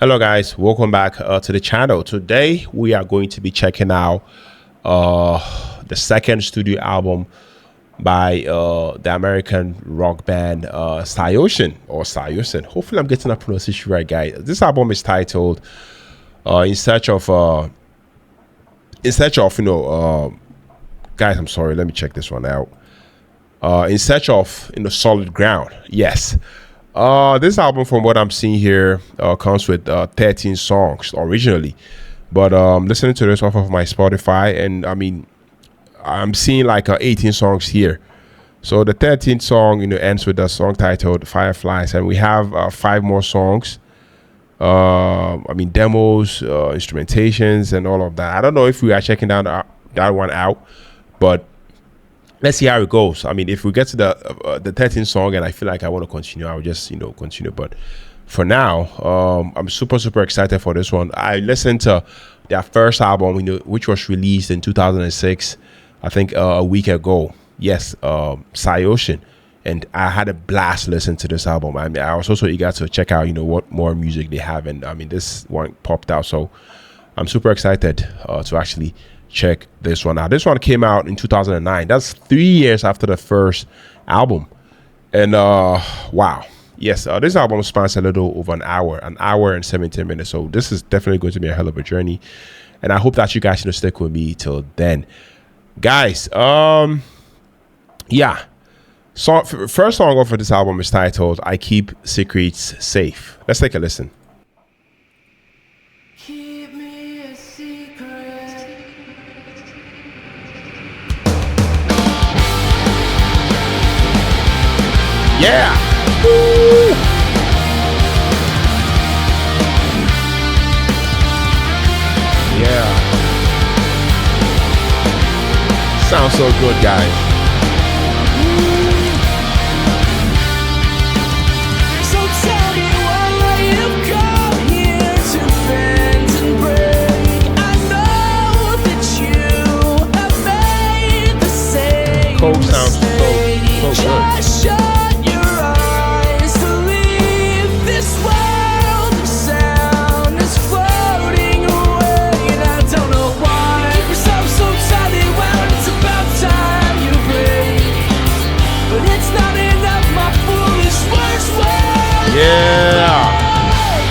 Hello guys, welcome back to the channel. Today we are going to be checking out the second studio album by the American rock band Saoson or Saoson. Hopefully I'm getting that pronunciation right, guys. This album is titled In Search of guys, I'm sorry, let me check this one out. In Search of Solid Ground. Yes. This album, from what I'm seeing here, comes with 13 songs originally, but listening to this off of my Spotify, and I mean, I'm seeing like 18 songs here. So the 13th song, ends with a song titled "Fireflies," and we have 5 more songs. I mean, demos, instrumentations, and all of that. I don't know if we are checking that one out, but let's see how it goes. I mean, if we get to the 13th song and I feel like I want to continue, I'll just continue. But for now, I'm super excited for this one. I listened to their first album, which was released in 2006, I think a week ago. Yes, Saoson, and I had a blast listening to this album. I mean, I was also eager to check out what more music they have, and I mean, this one popped out, so I'm super excited to actually check this one out. This one came out in 2009. That's 3 years after the first album. And wow, yes, this album spans a little over an hour and 17 minutes. So this is definitely going to be a hell of a journey, and I hope that you guys stick with me till then, guys. Yeah, so first song off of this album is titled "I Keep Secrets Safe." Let's take a listen. Yeah. Woo. Yeah. Sounds so good, guys. So tell me why you've come here to bend and break. I know that you have made the same Cold sounds so good. Just shut your eyes to leave this world of sound is floating away, and I don't know why. Keep yourself so tightly wound, it's about time you break. But it's not enough, my foolish words were. Yeah.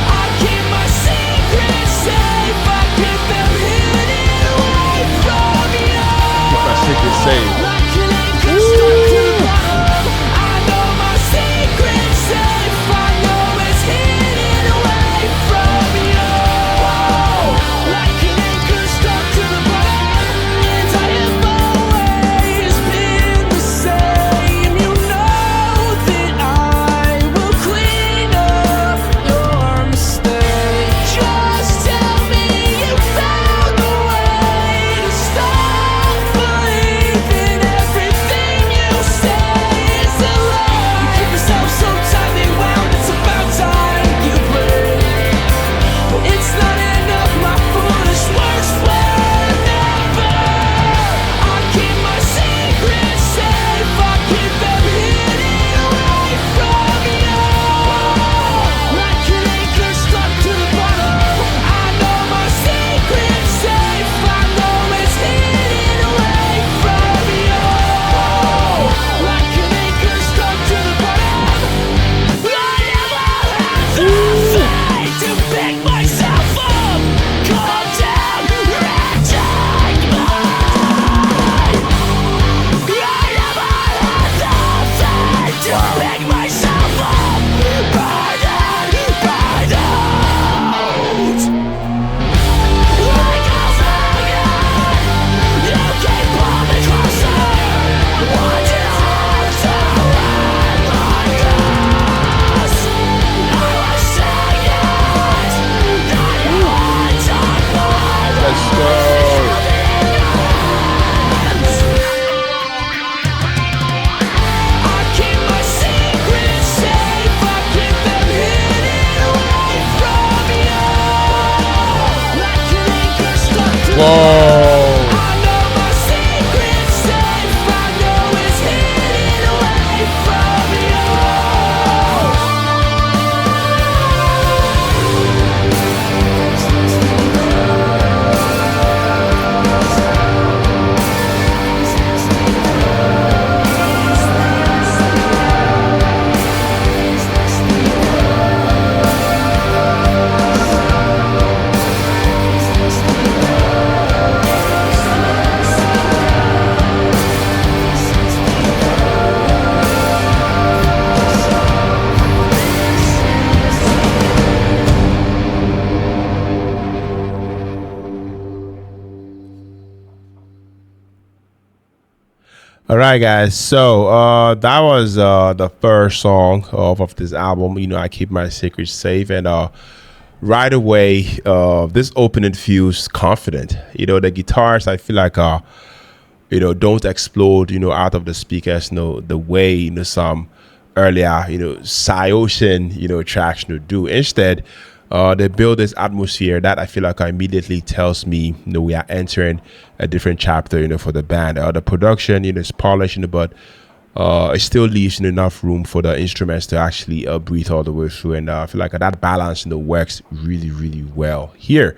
I keep my secrets safe, I keep them hidden away from you. Keep my secrets safe. Like an anchor stuck to the bottom. I know my secret's safe, I know it's hidden away from you. Like an anchor stuck to the bottom, and I have always been the same. You know that I will clean up your mistake. Just tell me you found the way to stop believing everything you say is a lie. You keep yourself so tightly wound, it's about time you break. But it's not enough, my foolish words were never. I keep my secrets safe, I keep them hidden away from you. Like an anchor stuck to the bottom. I know my secret's safe, I know it's hidden away from you. Like an anchor stuck to the bottom. I never had the faith to pick myself up, calm down, and take mine. I never had the faith to pick myself up, burn out. Like a fire, you keep pulling me closer. Wanting all to end like us. I was saying that you want to Let's go. I keep my secrets safe, I keep them hidden away from you. Like an anchor stuck to the Whoa. I know my secret's safe, I know it's hidden away from you. All right, guys. So that was the first song of this album. I keep my secrets safe, and right away, this opening feels confident. The guitars, I feel like don't explode, out of the speakers, the way, some earlier, Saoson, tracks, do. Instead, they build this atmosphere that I feel like immediately tells me, we are entering a different chapter, for the band. The production, is polished, but it still leaves enough room for the instruments to actually breathe all the way through. And I feel like that balance, works really, really well here.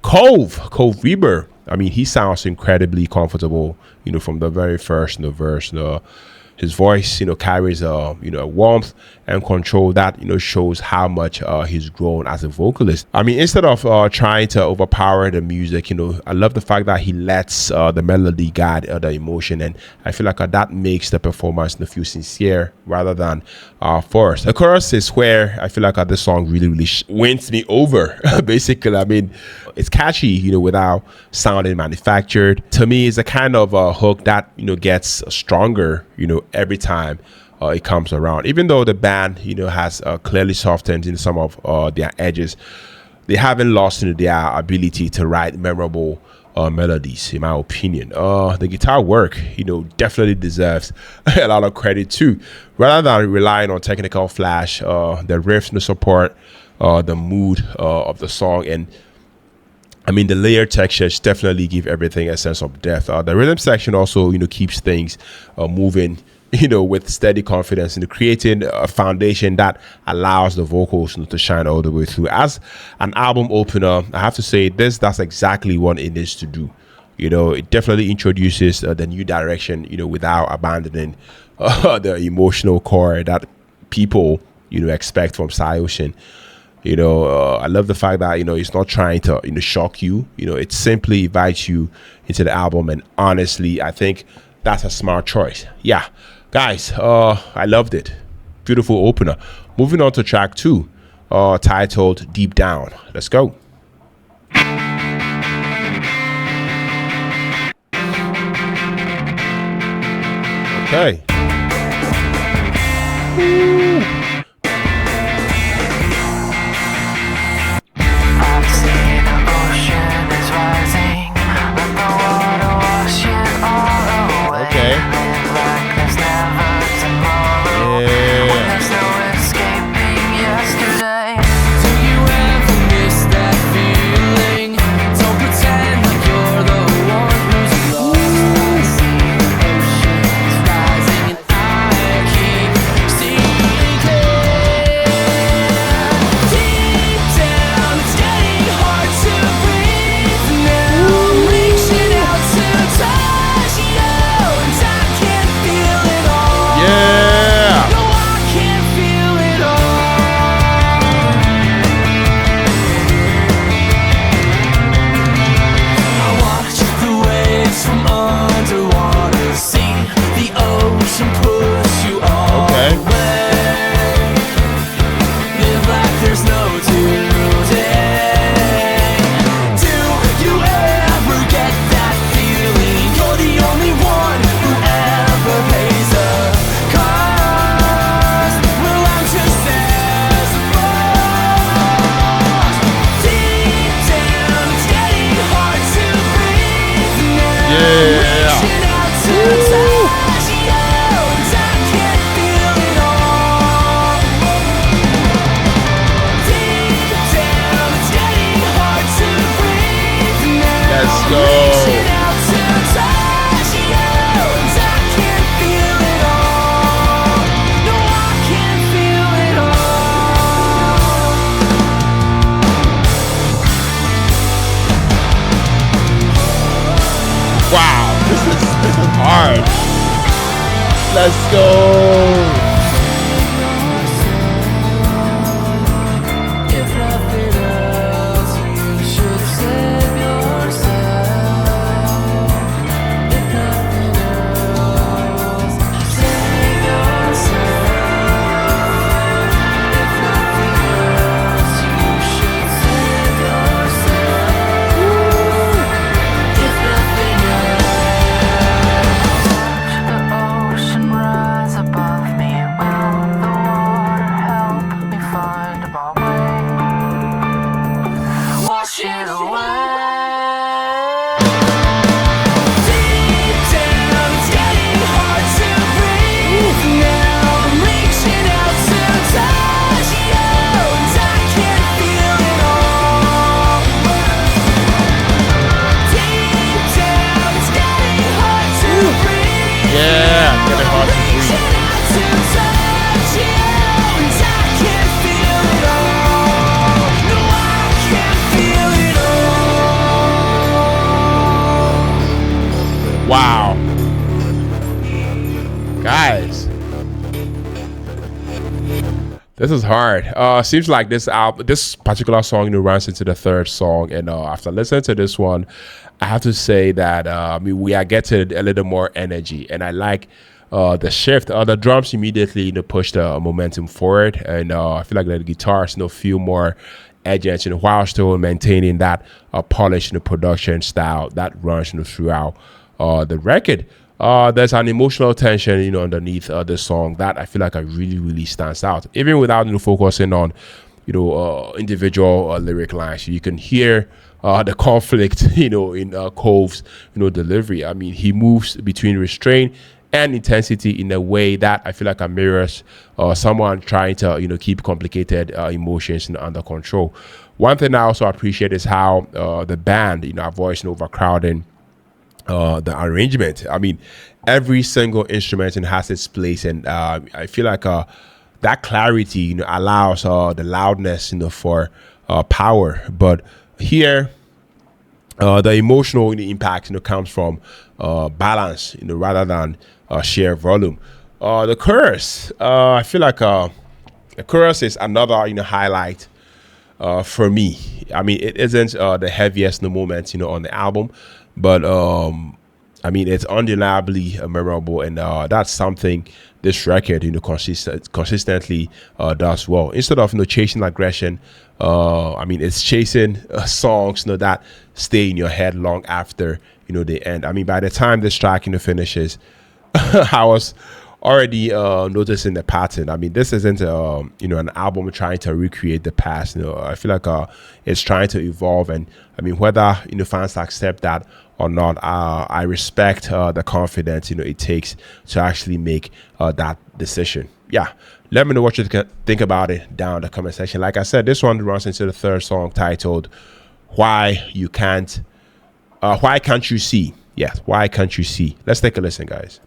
Cove Reaper. I mean, he sounds incredibly comfortable, from the very first verse. His voice, carries a warmth and control that shows how much he's grown as a vocalist. I mean, instead of trying to overpower the music, I love the fact that he lets the melody guide the emotion, and I feel like that makes the performance feel sincere rather than forced. The chorus is where I feel like this song really, really wins me over. Basically, I mean, it's catchy, without sounding manufactured. To me, it's a kind of hook that gets stronger, every time it comes around. Even though the band, has clearly softened in some of their edges, they haven't lost their ability to write memorable melodies, in my opinion. The guitar work, definitely deserves a lot of credit too. Rather than relying on technical flash, the riffs support the mood of the song, and I mean, the layered textures definitely give everything a sense of depth. The rhythm section also, keeps things moving, with steady confidence, and creating a foundation that allows the vocals to shine all the way through. As an album opener, I have to say that's exactly what it needs to do. It definitely introduces the new direction, without abandoning the emotional core that people, expect from Saoson. I love the fact that it's not trying to shock you. It simply invites you into the album, and honestly, I think that's a smart choice. Yeah, guys, I loved it. Beautiful opener. Moving on to track 2, titled Deep Down. Let's go. Okay. Let's go. This is hard. Seems like this particular song, runs into the third song, and after listening to this one, I have to say that we are getting a little more energy, and I like the shift. The drums immediately, push the momentum forward, and I feel like the guitars, feel more edges, while still maintaining that polished, production style that runs, throughout the record. There's an emotional tension, underneath the song that I feel like I really, really stands out. Even without focusing on, individual lyric lines, you can hear the conflict, in Cove's, delivery. I mean, he moves between restraint and intensity in a way that I feel like mirrors someone trying to, keep complicated emotions under control. One thing I also appreciate is how the band, avoids overcrowding the arrangement. I mean, every single instrument has its place, and I feel like that clarity, allows the loudness, for power. But here, the emotional impact, comes from balance, rather than sheer volume. The chorus, I feel like the chorus is another, highlight for me. I mean, it isn't the heaviest moment, on the album, but I mean, it's undeniably memorable, and that's something this record, consistently does well. Instead of chasing aggression, I mean, it's chasing songs, that stay in your head long after they end. I mean, by the time this track finishes, I was already noticing the pattern. I mean, this isn't an album trying to recreate the past. I feel like it's trying to evolve, and I mean, whether fans accept that or not, I respect the confidence it takes to actually make that decision. Yeah, let me know what you think about it down in the comment section. Like I said, this one runs into the third song, titled "Why Can't You See?" Yes, why can't you see? Let's take a listen, guys.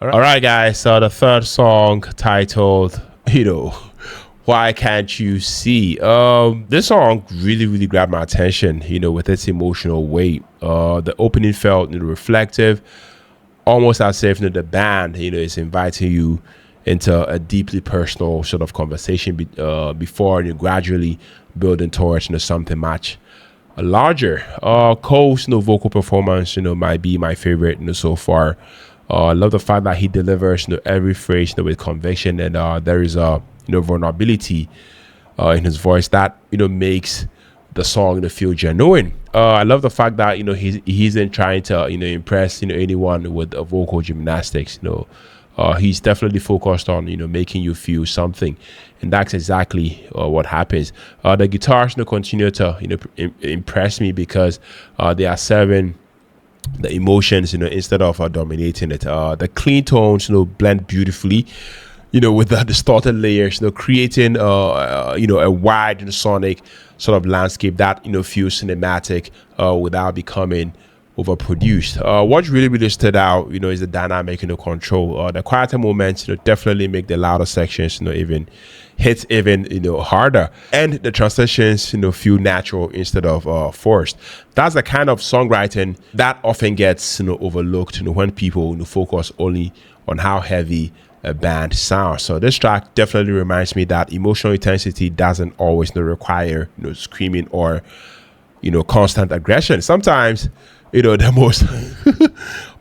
All right, guys. So the third song, titled, Why Can't You See? This song really, really grabbed my attention, with its emotional weight. The opening felt reflective, almost as if the band, is inviting you into a deeply personal sort of conversation before gradually building towards something much larger. Cole's vocal performance, might be my favorite, so far. I love the fact that he delivers, every phrase, with conviction, and there is a vulnerability in his voice that makes the song feel genuine. I love the fact that he isn't trying to impress anyone with vocal gymnastics. He's definitely focused on making you feel something, and that's exactly what happens. The guitars continue to impress me because they are serving the emotions instead of dominating it. The clean tones blend beautifully with the distorted layers, creating a wide sonic sort of landscape that feels cinematic without becoming overproduced. What really stood out is the dynamic control. The quieter moments definitely make the louder sections even hit even harder, and the transitions feel natural instead of forced. That's the kind of songwriting that often gets overlooked when people focus only on how heavy a band sounds. So this track definitely reminds me that emotional intensity doesn't always require screaming or constant aggression. Sometimes the most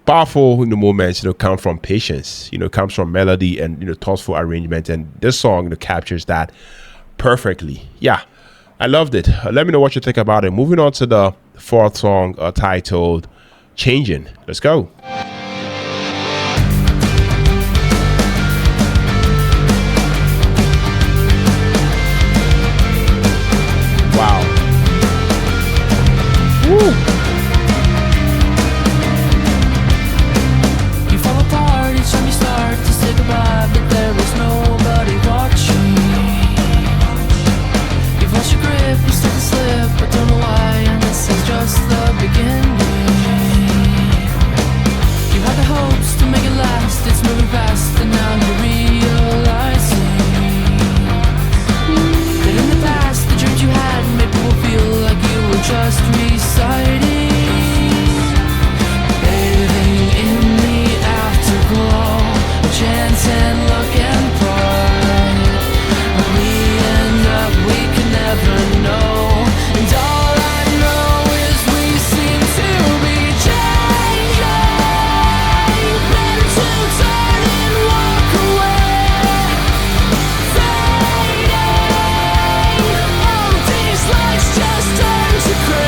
powerful moments come from patience, comes from melody and thoughtful arrangement, and this song captures that perfectly. Yeah, I loved it. Let me know what you think about it. Moving on to the fourth song, titled Changing. Let's go. Wow. Woo. You fall apart each time you start to say goodbye, but there is nobody watching. You've lost your grip, you start to slip, but don't know why, and this is just the beginning. You had the hopes to make it last, it's moving fast, and now you're realizing that in the past, the dreams you had made people feel like you were just reciting. Bathing in the afterglow, a chance and look and pride. When we end up, we can never know. And all I know is we seem to be changing. Better to turn and walk away. Fading, all these lights just turn to gray.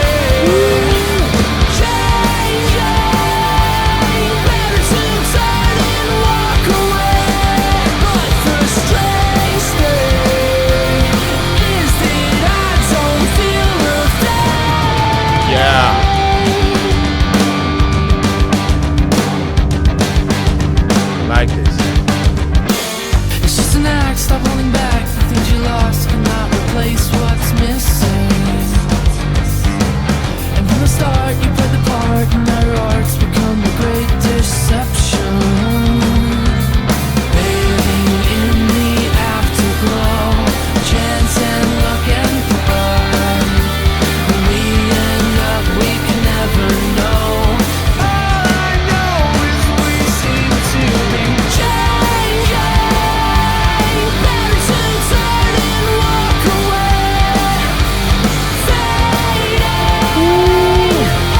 Changing, better to turn and walk away. But the strange thing is that I don't feel a thing. Yeah. Like this. It's just an act, stop holding back. The things you lost cannot replace what's missing. And from the start, you played the part, and now your art's become a great deception. Bathing in the afterglow, chance and luck and pride. When we end up, we can never know. All I know is we seem to be changing. Better to turn and walk away. Fading,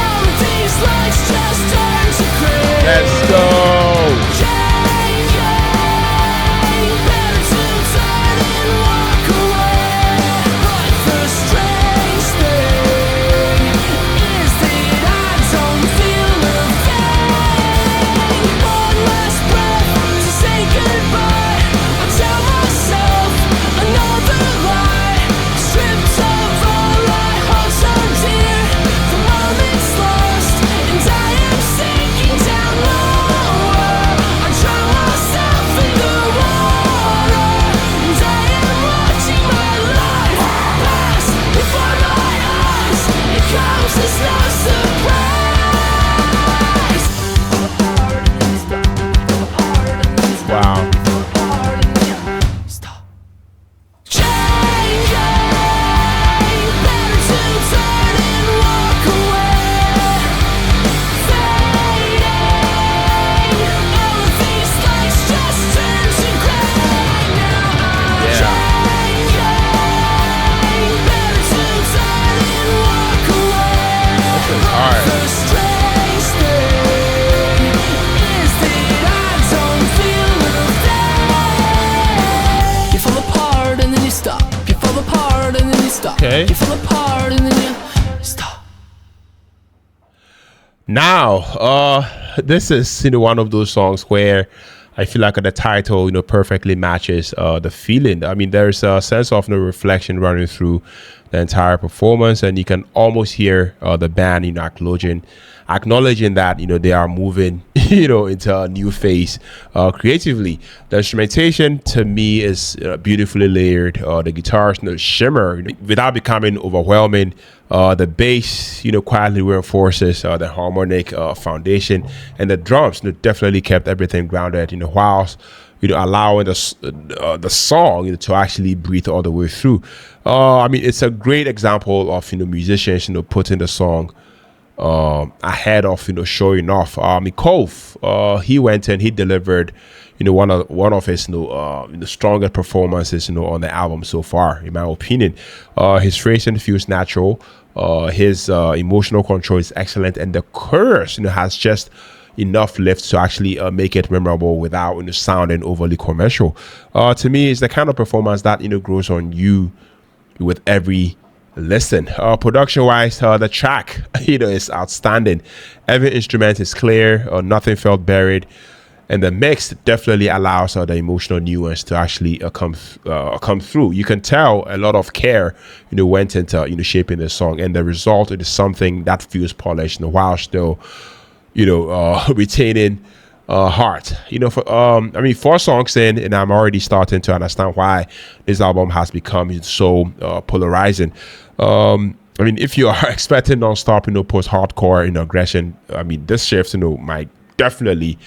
all of these lights just turn to gray. Let's go. Changing, better to turn and walk away. But the strange thing is that I don't feel a thing. One last breath to say goodbye. I tell myself another lie. Stripped of all I hold so dear. The moment's lost, and I am sinking down lower. I drown myself in the water, and I am watching my life pass before my eyes. It comes as no surprise. Wow. Stop. Change. Okay. You fall apart and then you stop. Now, this is one of those songs where I feel like the title perfectly matches the feeling. I mean, there's a sense of reflection running through the entire performance, and you can almost hear the band acknowledging that they are moving into a new phase creatively. The instrumentation to me is beautifully layered. The guitars shimmer without becoming overwhelming. The bass quietly reinforces the harmonic foundation, and the drums definitely kept everything grounded whilst allowing the song to actually breathe all the way through. I mean, it's a great example of musicians putting the song ahead of showing off. Cove, he went and he delivered one of his the strongest performances on the album so far, in my opinion. His phrasing feels natural. His emotional control is excellent, and the chorus has just enough lift to actually make it memorable without sounding overly commercial. To me, it's the kind of performance that grows on you with every listen. Production wise, the track is outstanding. Every instrument is clear. Nothing felt buried, and the mix definitely allows the emotional nuance to actually come through. You can tell a lot of care went into shaping the song, and the result is something that feels polished while still retaining heart. I mean, 4 songs in, and I'm already starting to understand why this album has become so polarizing. I mean, if you are expecting non-stop, post-hardcore, aggression, I mean, this shift, might definitely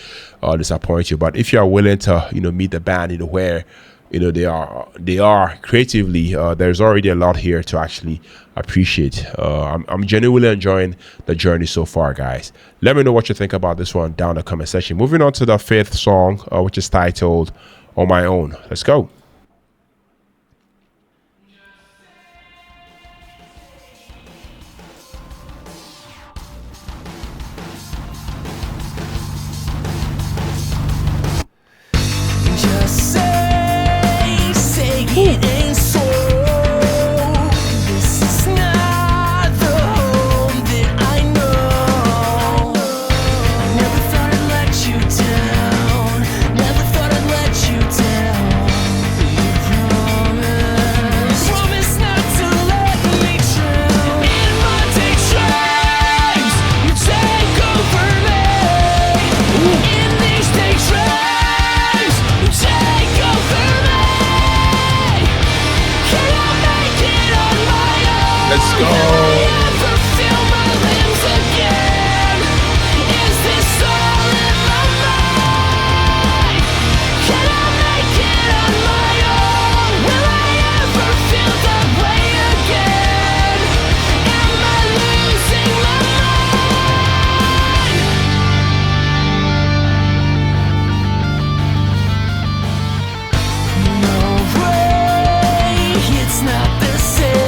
disappoint you. But if you are willing to, meet the band, where they are creatively, there's already a lot here to actually appreciate. I'm genuinely enjoying the journey so far, guys. Let me know what you think about this one down in the comment section. Moving on to the 5th song, which is titled On My Own. Let's go. Just say it ain't so. This is not the home that I know. Never thought I'd let you down. Never thought I'd let you down. You promise not to let me drown. In my daydreams, you take over me. In these daydreams, you take over me. Can I make it on my own? Let's go. Will I ever feel my limbs again? Is this all in my mind? Can I make it on my own? Will I ever feel that way again? Am I losing my mind? No way, it's not the same.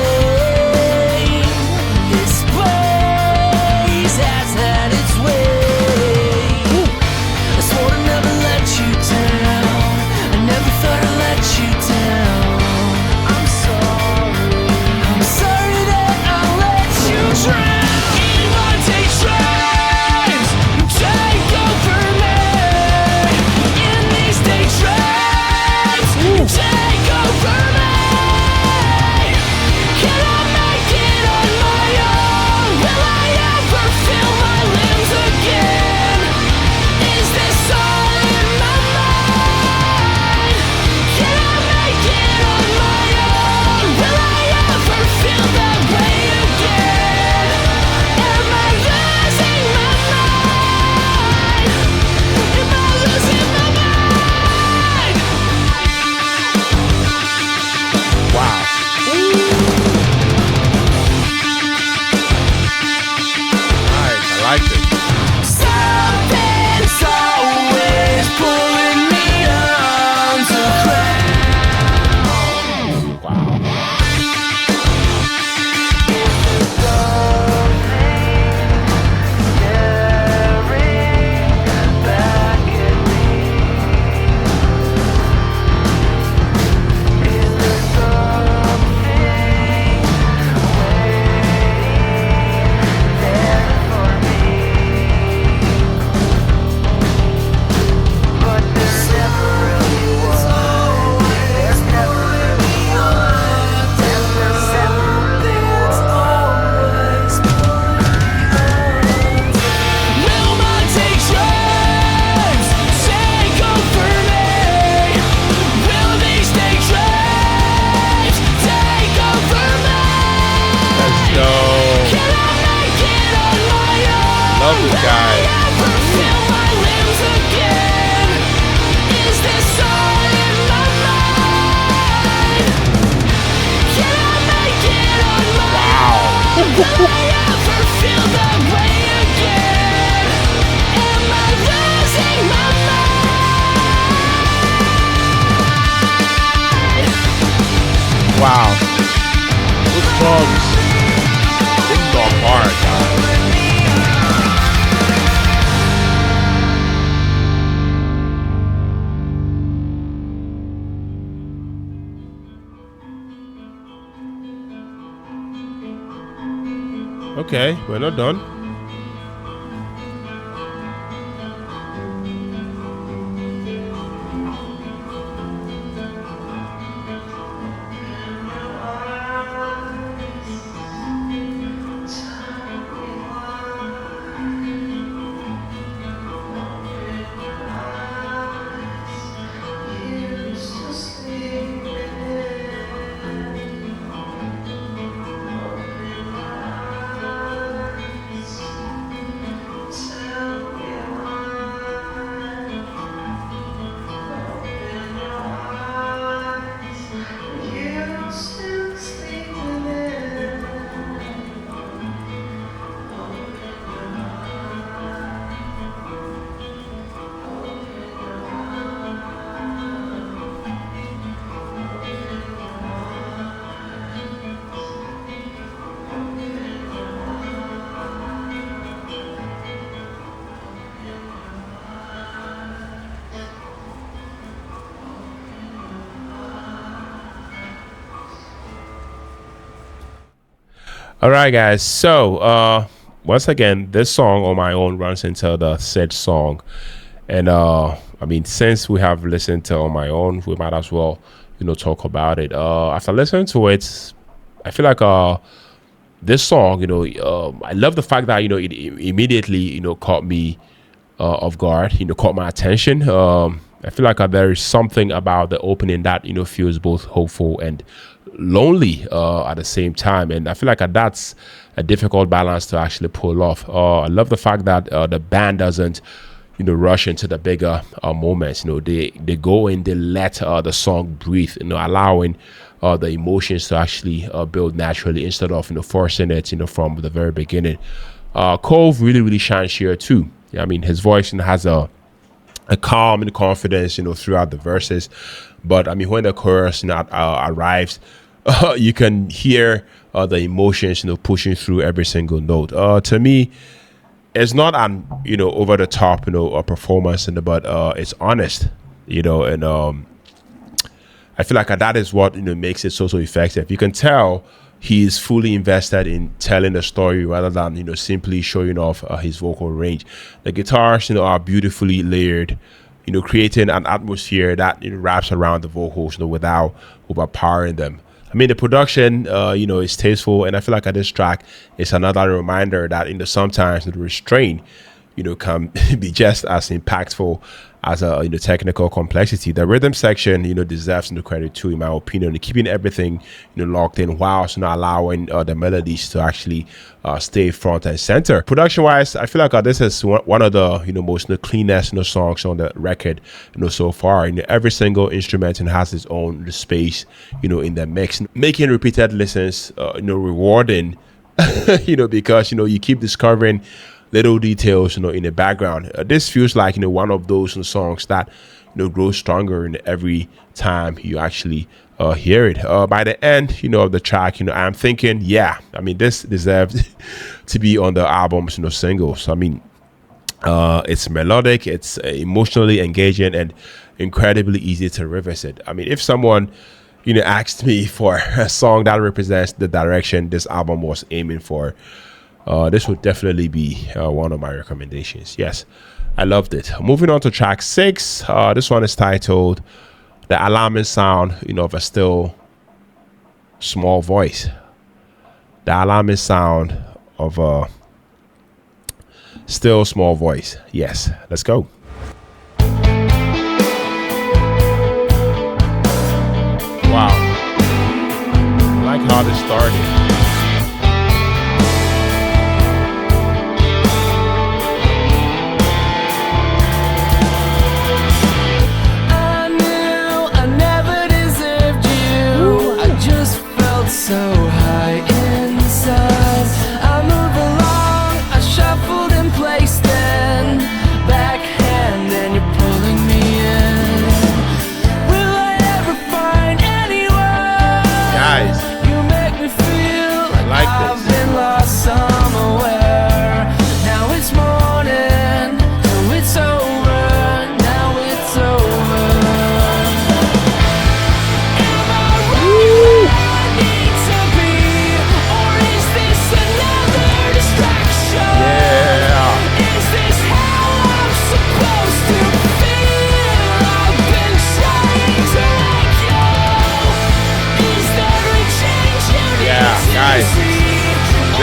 Wow. Those drums. They go hard. Okay, we're not done. All right, guys. So, once again, this song on my own runs into the said song, and I mean, since we have listened to on my own, we might as well, talk about it. After listening to it, I feel like this song, I love the fact that it immediately, caught me off guard, caught my attention. I feel like there is something about the opening that feels both hopeful and lonely at the same time, and I feel like that's a difficult balance to actually pull off. I love the fact that the band doesn't rush into the bigger moments. They go in, they let the song breathe, allowing the emotions to actually build naturally instead of forcing it from the very beginning. Cove really shines here too. I mean, his voice has a calm and confidence throughout the verses, but I mean, when the chorus arrives, you can hear the emotions pushing through every single note. To me, it's not an over the top a performance, but it's honest, and I feel like that is what makes it so effective. You can tell he's fully invested in telling the story rather than simply showing off his vocal range. The guitars are beautifully layered, creating an atmosphere that wraps around the vocals without overpowering them. I mean, the production is tasteful, and I feel like this track is another reminder that sometimes the restraint can be just as impactful as a technical complexity. The rhythm section deserves credit too, in my opinion, keeping everything locked in whilst not allowing the melodies to actually stay front and center. Production wise, I feel like this is one of the most cleanest songs on the record so far. Every single instrument has its own space in the mix, making repeated listens rewarding because you keep discovering little details in the background. This feels like one of those songs that grows stronger in every time you actually hear it. By the end of the track, I'm thinking, yeah, I mean, this deserves to be on the album's singles. I mean, it's melodic, it's emotionally engaging, and incredibly easy to revisit. I mean, if someone asked me for a song that represents the direction this album was aiming for, this would definitely be one of my recommendations. Yes, I loved it. Moving on to track 6. This one is titled "The Alarming Sound of a Still Small Voice." The alarming sound of a still small voice. Yes, let's go. Wow, I like how this started. So high inside, I move along, I shuffled and placed in backhand, and you're pulling me in. Will I ever find anyone? Guys,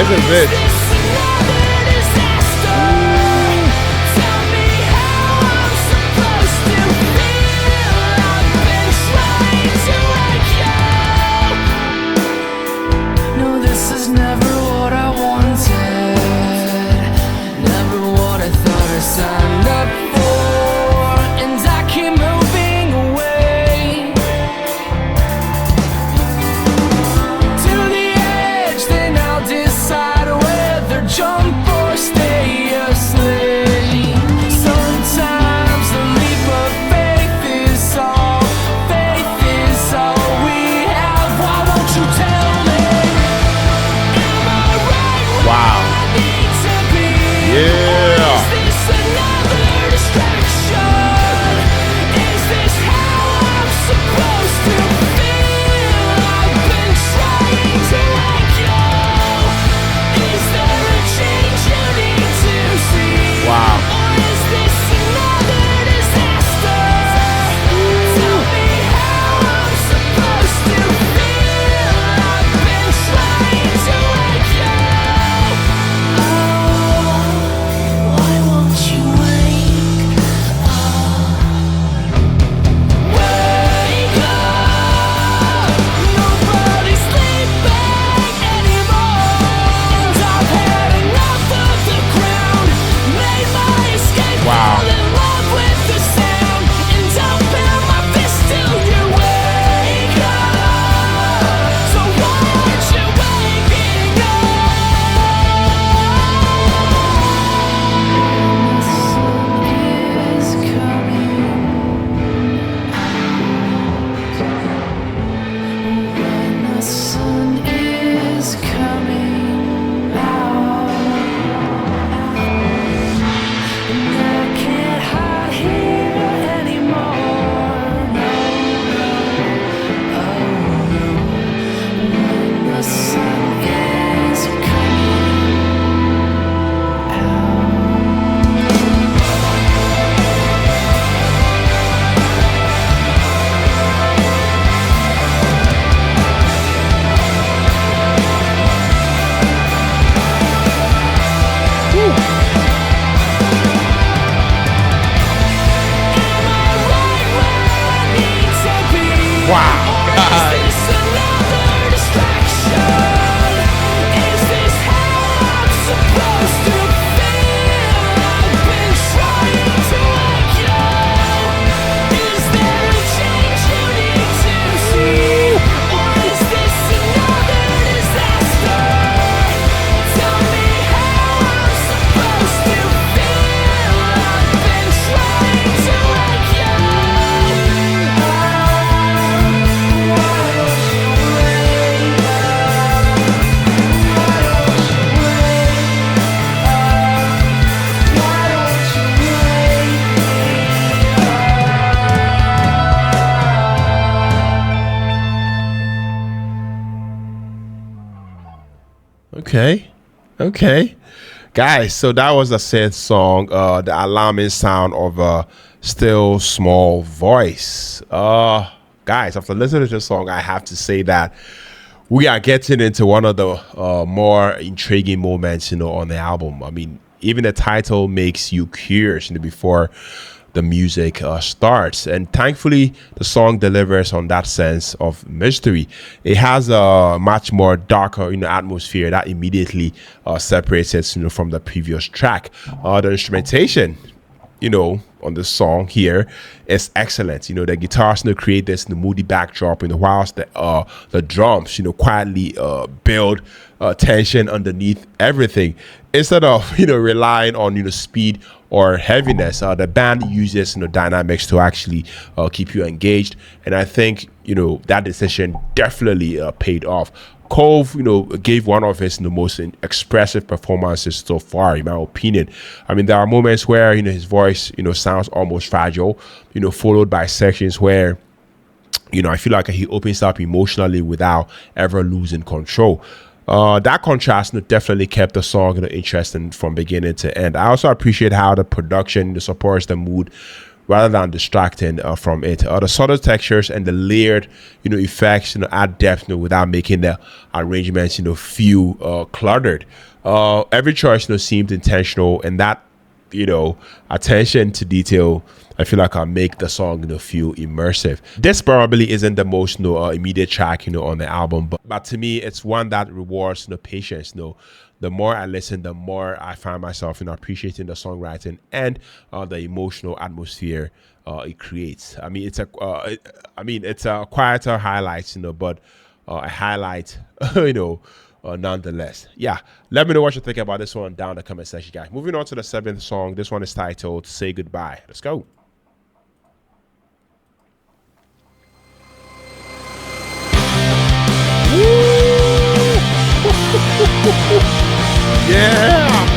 This is it. Signed up for, and I keep moving away to the edge. Then I'll decide whether jump or stay asleep. Sometimes the leap of faith is all we have. Why won't you tell me? Am I right where Wow. I need to be? Yeah. Another distraction. Is this how I'm supposed to feel? I've been trying to wake you. Is there a change you need to see? Wow. Or is this another disaster? Tell me how I'm supposed to feel. I've been trying to wake you. Oh, why won't you wake up? Nobody's sleeping anymore, and I've had enough of the ground. Made my escape, Wow. fall in love with the sound, and I'll bear my fist till you wake up. So why aren't you waking up? The sun is coming out, and I can't hide here anymore. When the sun is coming out. Wow. God. Is this another distraction? Is this how I'm supposed to feel? I've been trying to wake you. Is there a change you need to see? Or is this another disaster? Tell me how I'm supposed to feel. I've been trying to wake you. Okay. Okay. Guys, so that was a sad song, the alarming sound of a still small voice. Guys, after listening to this song, I have to say that we are getting into one of the more intriguing moments, on the album. I mean, even the title makes you curious, before the music starts, and thankfully the song delivers on that sense of mystery. It has a much more darker atmosphere that immediately separates it from the previous track. The instrumentation on this song here is excellent. The guitars create this moody backdrop, whilst the drums quietly build tension underneath everything. Instead of relying on speed or heaviness, the band uses dynamics to actually keep you engaged, and I think that decision definitely paid off. Cove, gave one of his most expressive performances so far, in my opinion. I mean, there are moments where his voice sounds almost fragile, followed by sections where I feel like he opens up emotionally without ever losing control. That contrast definitely kept the song interesting from beginning to end. I also appreciate how the production supports the mood rather than distracting from it. The subtle textures and the layered, effects, add depth, without making the arrangements, feel cluttered. Every choice, seemed intentional, and that, attention to detail, I feel like, I'll make the song, feel immersive. This probably isn't the most, immediate track, on the album, but to me, it's one that rewards, patience. The more I listen, the more I find myself, appreciating the songwriting and the emotional atmosphere it creates. I mean, it's a quieter highlight, but a highlight, nonetheless. Yeah, let me know what you think about this one down in the comment section, guys. Moving on to the 7th song. This one is titled "Say Goodbye." Let's go. Yeah.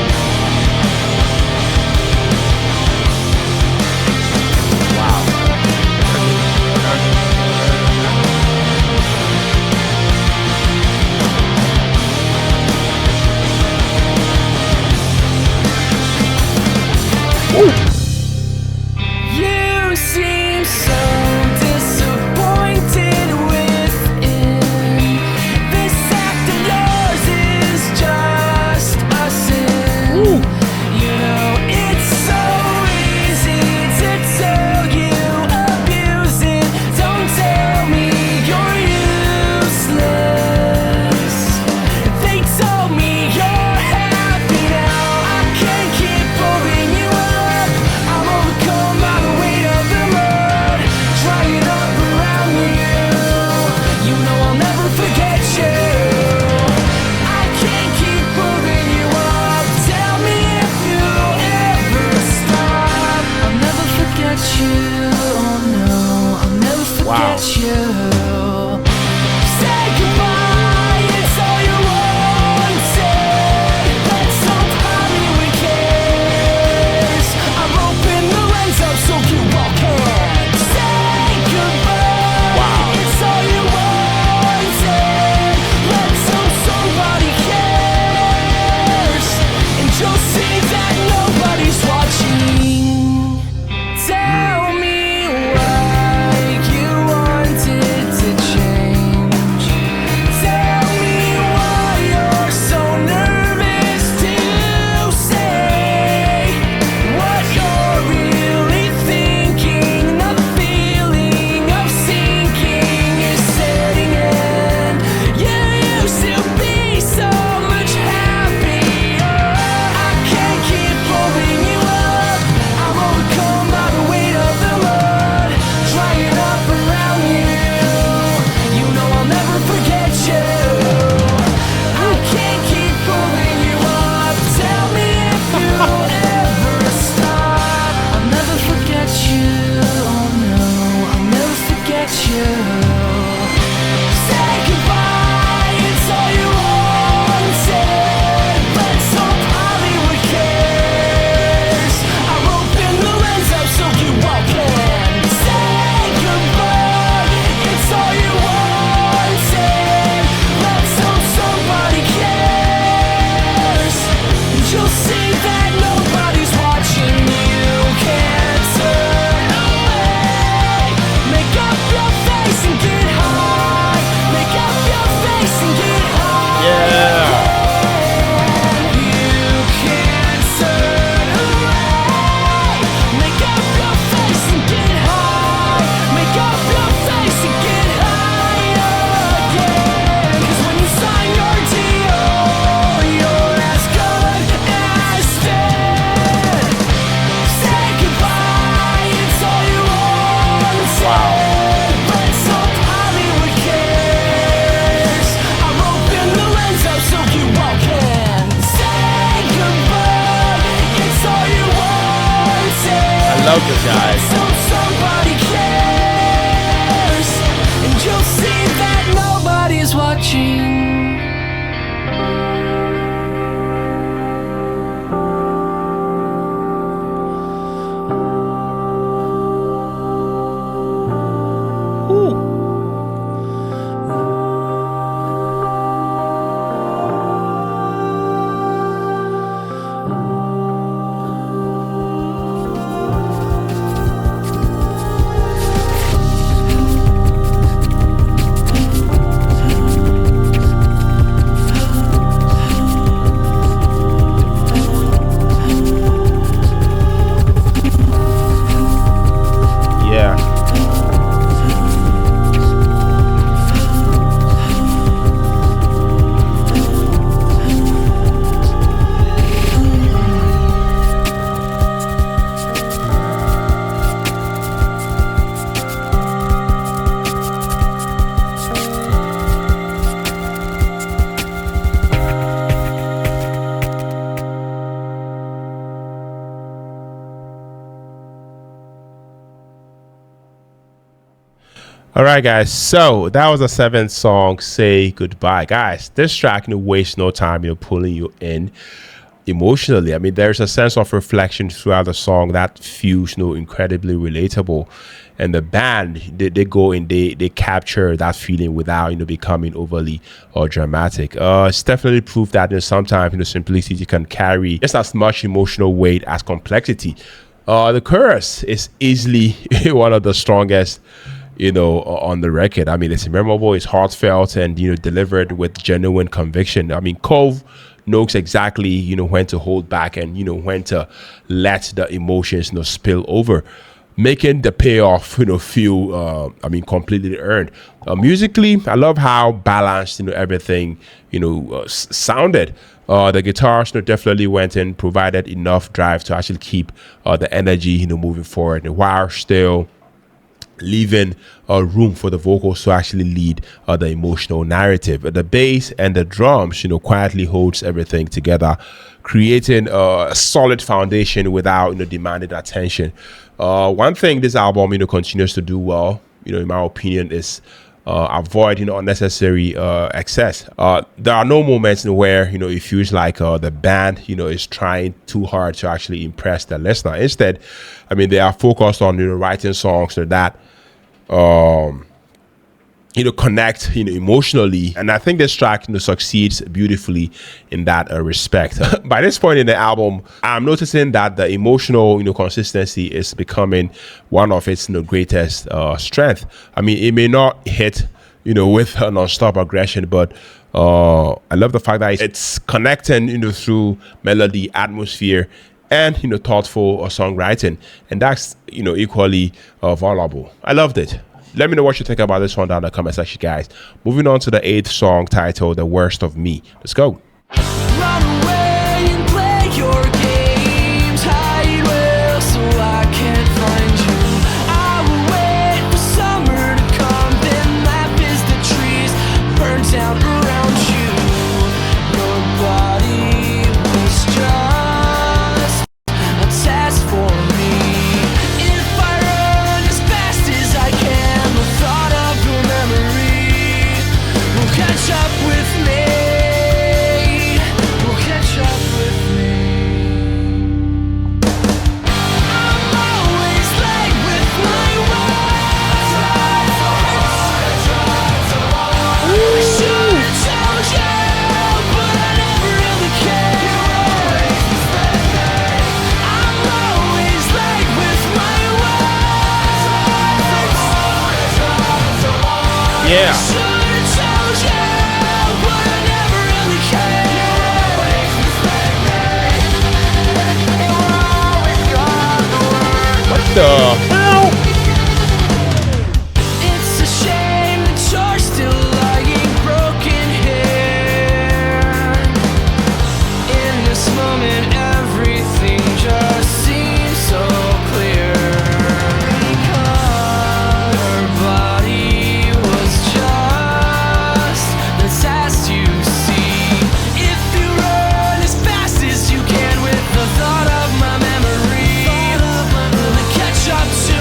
All right, guys. So that was a seventh song, "Say Goodbye." Guys, this track, wastes no time, pulling you in emotionally. I mean, there's a sense of reflection throughout the song that feels, incredibly relatable. And the band, they go and they capture that feeling without, becoming overly or dramatic. It's definitely proof that, sometimes, simplicity can carry just as much emotional weight as complexity. The chorus is easily one of the strongest, on the record. I mean, it's memorable, it's heartfelt, and delivered with genuine conviction. I mean, Cove knows exactly when to hold back and when to let the emotions spill over, making the payoff feel completely earned. Musically, I love how balanced everything sounded. The guitars definitely went in, provided enough drive to actually keep the energy moving forward, while still leaving room for the vocals to actually lead the emotional narrative. The bass and the drums, quietly holds everything together, creating a solid foundation without, demanding attention. One thing this album, continues to do well, in my opinion, is avoid unnecessary excess. There are no moments where it feels like the band is trying too hard to actually impress the listener. Instead, I mean, they are focused on writing songs that connect emotionally, and I think this track succeeds beautifully in that respect. By this point in the album, I'm noticing that the emotional consistency is becoming one of its greatest strength. I mean, it may not hit with non-stop aggression, but I love the fact that it's connecting through melody, atmosphere, and thoughtful songwriting, and that's equally valuable. I loved it. Let me know what you think about this one down in the comment section, guys. Moving on to the eighth song, titled "The Worst of Me." Let's go. Run away and play your games. Hide well so I can't find you. I will wait for summer to come, then laugh as the trees burn down around you. Your body was just a task for me. If I run as fast as I can, the thought of your memory will catch up with me. Will catch up with me. I'm always late with my words. I should've told you, but I never really cared. I'm always late with my words. Yeah. Should've told you, but I never really cared. What the hell? It's a shame that you're still lying broken here. In this moment, everything just seems so clear. Because her body was just the task you see. If you run as fast as you can with the thought of my memory, will it catch up to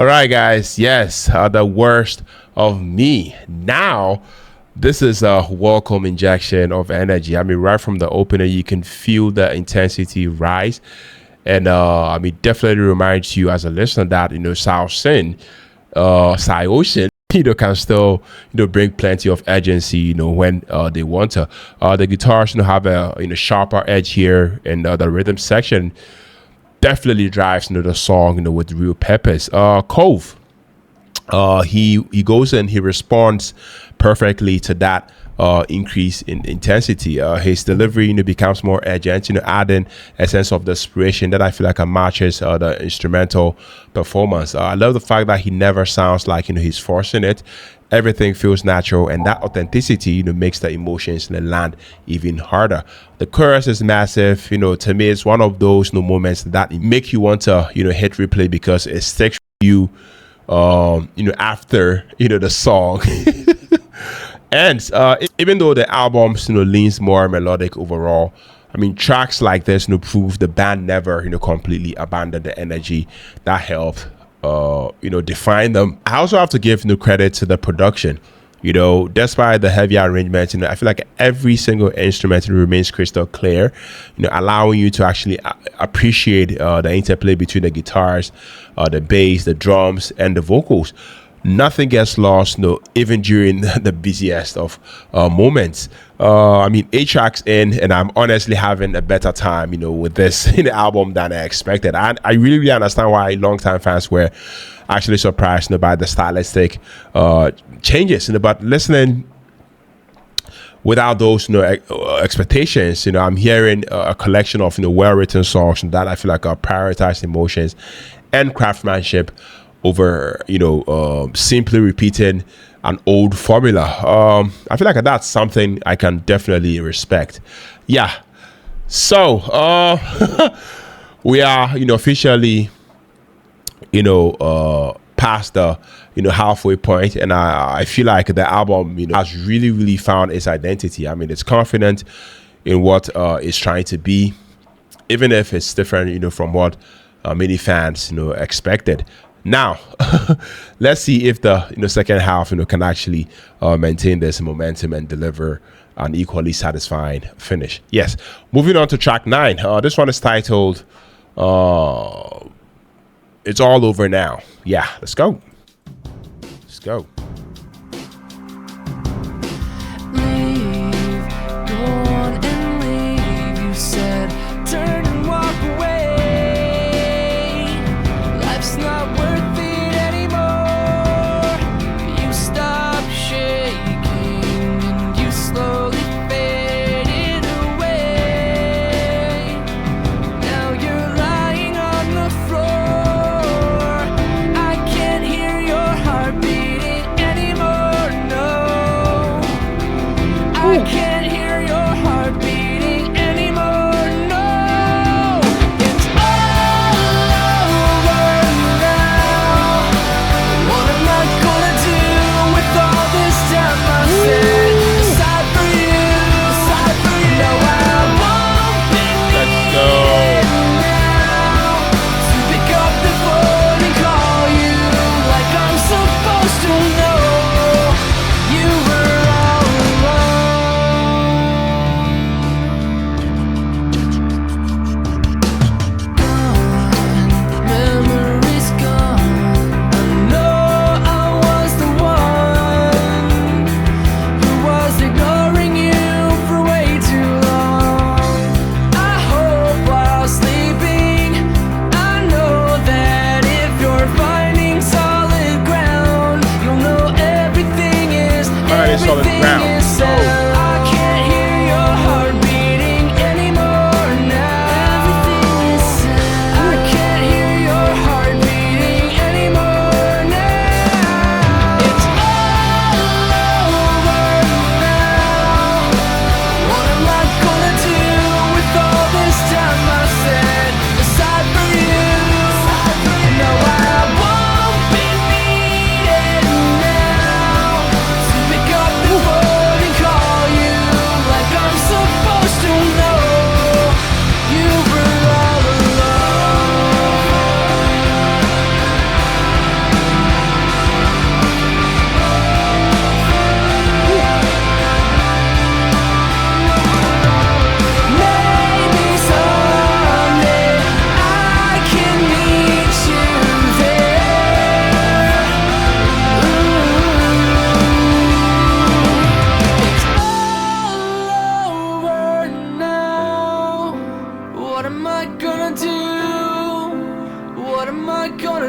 All right, guys. Yes, the worst of me. Now, this is a welcome injection of energy. I mean, right from the opener, you can feel the intensity rise. And I mean, definitely reminds you as a listener that, Saoson, Saoson, can still, bring plenty of urgency, when they want to. The guitars, have a, sharper edge here, and the rhythm section definitely drives the song with real purpose. Cove, he goes and he responds perfectly to that increase in intensity. His delivery becomes more urgent, adding a sense of desperation that I feel like matches the instrumental performance. I love the fact that he never sounds like he's forcing it. Everything feels natural, and that authenticity makes the emotions land even harder. The chorus is massive. To me, it's one of those moments that make you want to hit replay because it sticks with you after the song. And even though the album leans more melodic overall, I mean, tracks like this prove the band never completely abandoned the energy that helped define them. I also have to give credit to the production. Despite the heavy arrangements, I feel like every single instrument remains crystal clear, allowing you to actually appreciate the interplay between the guitars, the bass, the drums, and the vocals. Nothing gets lost, even during the busiest of moments. I mean, 8 tracks in, and I'm honestly having a better time, with this album than I expected. And I really understand why longtime fans were actually surprised, by the stylistic changes. But listening without those expectations, I'm hearing a collection of well-written songs that I feel like prioritize emotions and craftsmanship over simply repeating an old formula. I feel like that's something I can definitely respect. Yeah. So we are officially past the halfway point, and I feel like the album has really found its identity. I mean, it's confident in what it's trying to be, even if it's different from what many fans expected. Now, let's see if the second half can actually maintain this momentum and deliver an equally satisfying finish. Yes, moving on to track 9. This one is titled "It's All Over Now." Yeah, let's go. Let's go. Leave, go on and leave. You said, turn and walk away. Life's not worth it anymore. You stopped shaking and you slowly faded away. Now you're lying on the floor. I can't hear your heart beating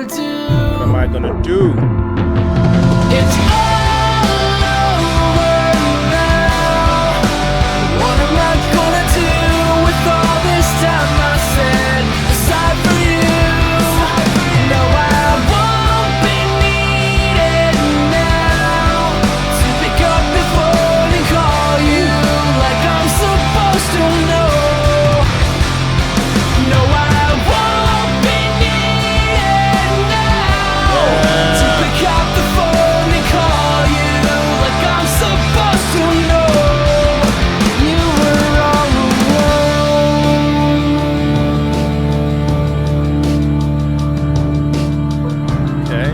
gonna do? What am I gonna do? It's all over now. What am I gonna do with all this time I set aside for you? No, I won't be needed now to pick up the phone and call you like I'm supposed to know. No, I won't be needed now to pick up the phone and call you like I'm supposed to know. You were all alone. Okay.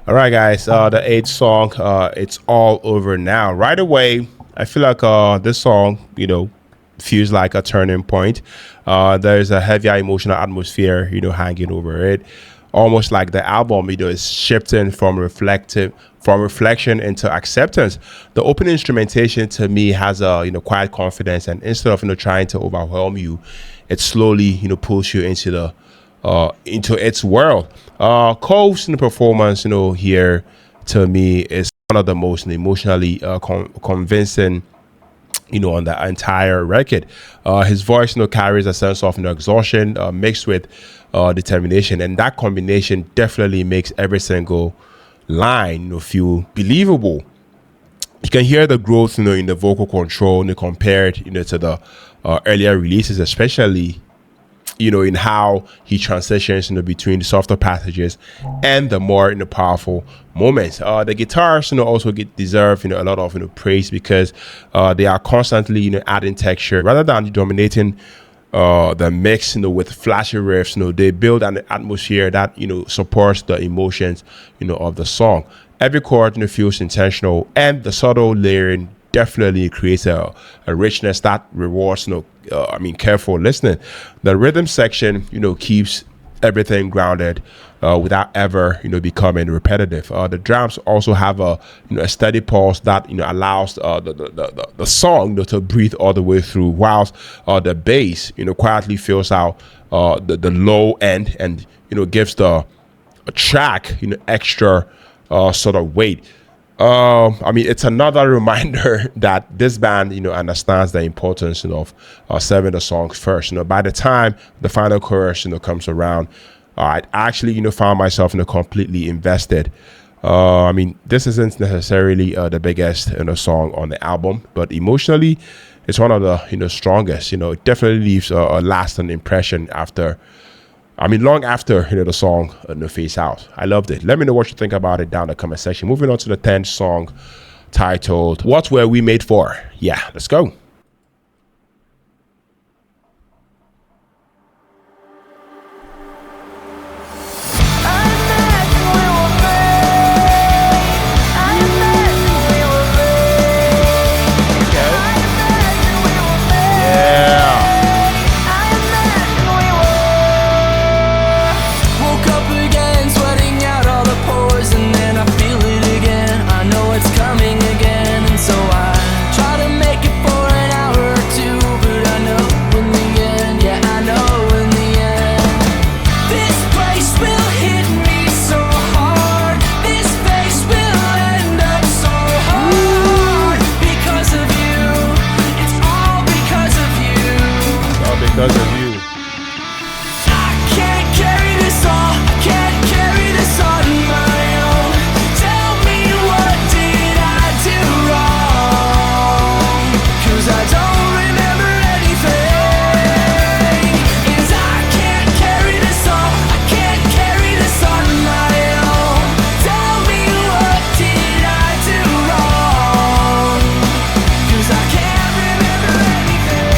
All right, guys. The eighth song, it's all over now. Right away, I feel like this song, feels like a turning point. There's a heavier emotional atmosphere, hanging over it, almost like the album, is shifting from reflection into acceptance. The opening instrumentation to me has a quiet confidence, and instead of trying to overwhelm you, it slowly pulls you into its world. Cole's performance, here to me is one of the most emotionally convincing, on the entire record. His voice, carries a sense of exhaustion mixed with determination, and that combination definitely makes every single line, feel believable. You can hear the growth, in the vocal control, compared, to the earlier releases, especially in how he transitions between the softer passages and the more powerful moments. The guitars also deserve a lot of praise because they are constantly adding texture rather than dominating the mix with flashy riffs. They build an atmosphere that supports the emotions of the song. Every chord feels intentional, and the subtle layering definitely creates a richness that rewards careful listening. The rhythm section keeps everything grounded without ever becoming repetitive. The drums also have a steady pulse that allows the song to breathe all the way through, whilst the bass quietly fills out the low end and gives the track extra sort of weight. It's another reminder that this band, understands the importance of serving the songs first. By the time the final chorus, comes around, I actually, found myself, completely invested. This isn't necessarily the biggest, song on the album, but emotionally, it's one of the, strongest. It definitely leaves a lasting impression long after the song fades out. I loved it. Let me know what you think about it down in the comment section. Moving on to the 10th song, titled "What Were We Made For?" Yeah, let's go. Because of you. I can't carry this all. I can't carry this on my own. Tell me, what did I do wrong? 'Cause I don't remember anything. 'Cause I can't carry this all. I can't carry this on my own. Tell me, what did I do wrong? 'Cause I can't remember anything.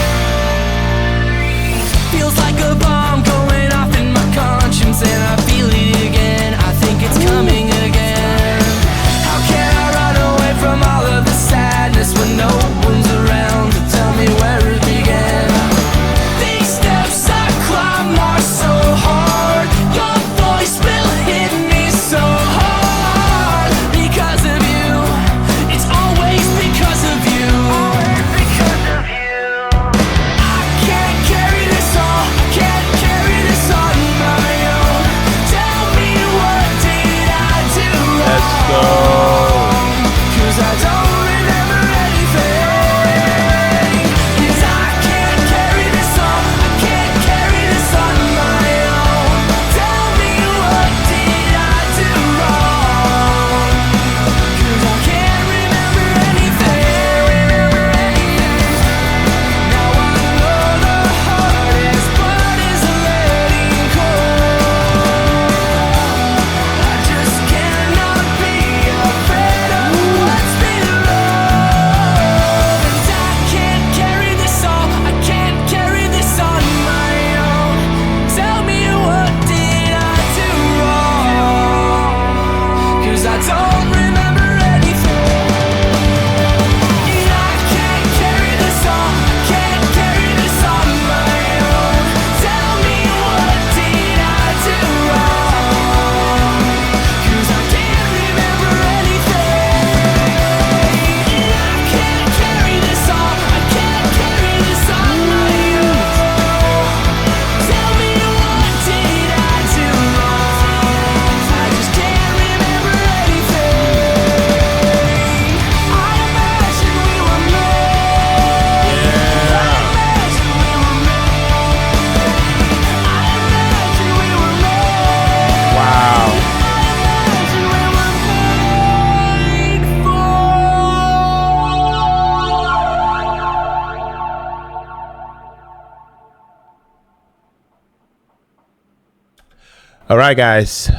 All right, guys.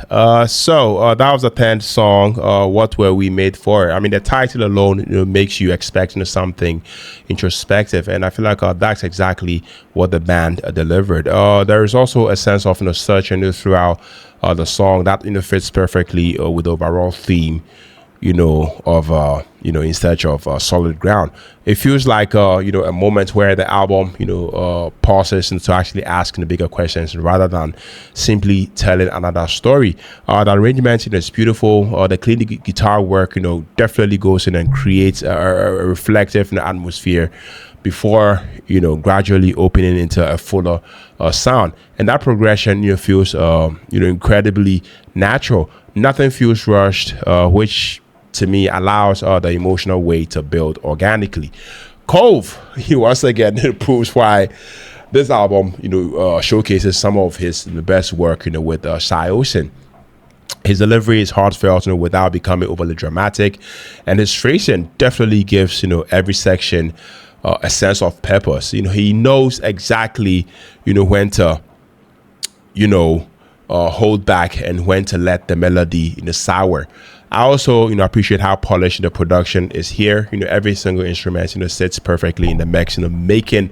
So that was the 10th song. What were we made for? I mean, the title alone, makes you expect, something introspective, and I feel like that's exactly what the band delivered. There is also a sense of search throughout the song that fits perfectly with the overall theme, of in search of solid ground. It feels like a moment where the album pauses and to actually ask the bigger questions rather than simply telling another story. The arrangement is beautiful. The clean guitar work definitely goes in and creates a reflective atmosphere before gradually opening into a fuller sound, and that progression feels incredibly natural. Nothing feels rushed, which to me allows the emotional weight to build organically. Cove, he once again proves why this album showcases some of his best work with Saoson. His delivery is heartfelt, without becoming overly dramatic, and his phrasing definitely gives every section a sense of purpose. He knows exactly when to hold back and when to let the melody sour. I also appreciate how polished the production is here. Every single instrument sits perfectly in the mix, making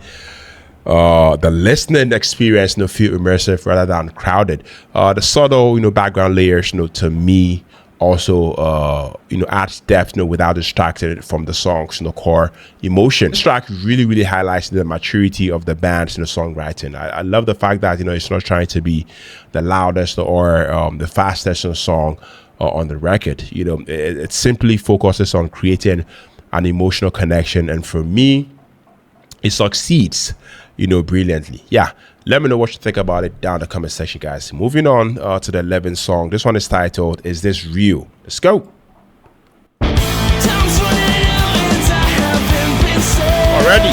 the listening experience feel immersive rather than crowded. The subtle background layers to me also adds depth without distracting from the song's core emotion. This track really highlights the maturity of the band's songwriting. I love the fact that it's not trying to be the loudest or the fastest song on the record. It simply focuses on creating an emotional connection, and for me it succeeds brilliantly. Yeah, let me know what you think about it down in the comment section, guys. Moving on to the 11th song. This one is titled Is This Real? Let's go. Time's running out and I haven't been saved. Already.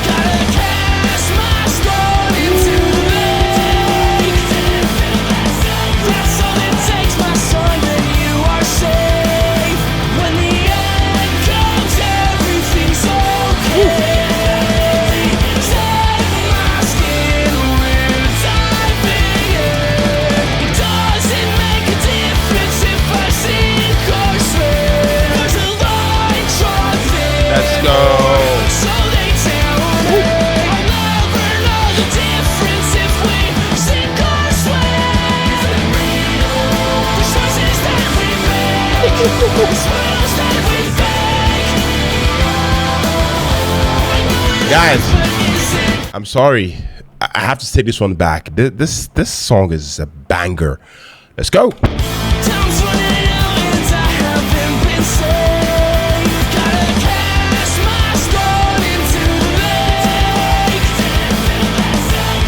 Gotta cast my stone into the lake. That's all it takes, my son, then you are safe. When the end comes, everything's okay. Save my skin, we're diving in. It doesn't make a difference if I sink or swim. There's a line drawn thin. Let's go. So they tell me I'll never know the difference if we sink or swim. The choices that we make, the smiles that we fake. Guys, I'm sorry. I have to take this one back. This song is a banger. Let's go. Time's running out and I haven't been saved. Gotta cast my stone into the lake.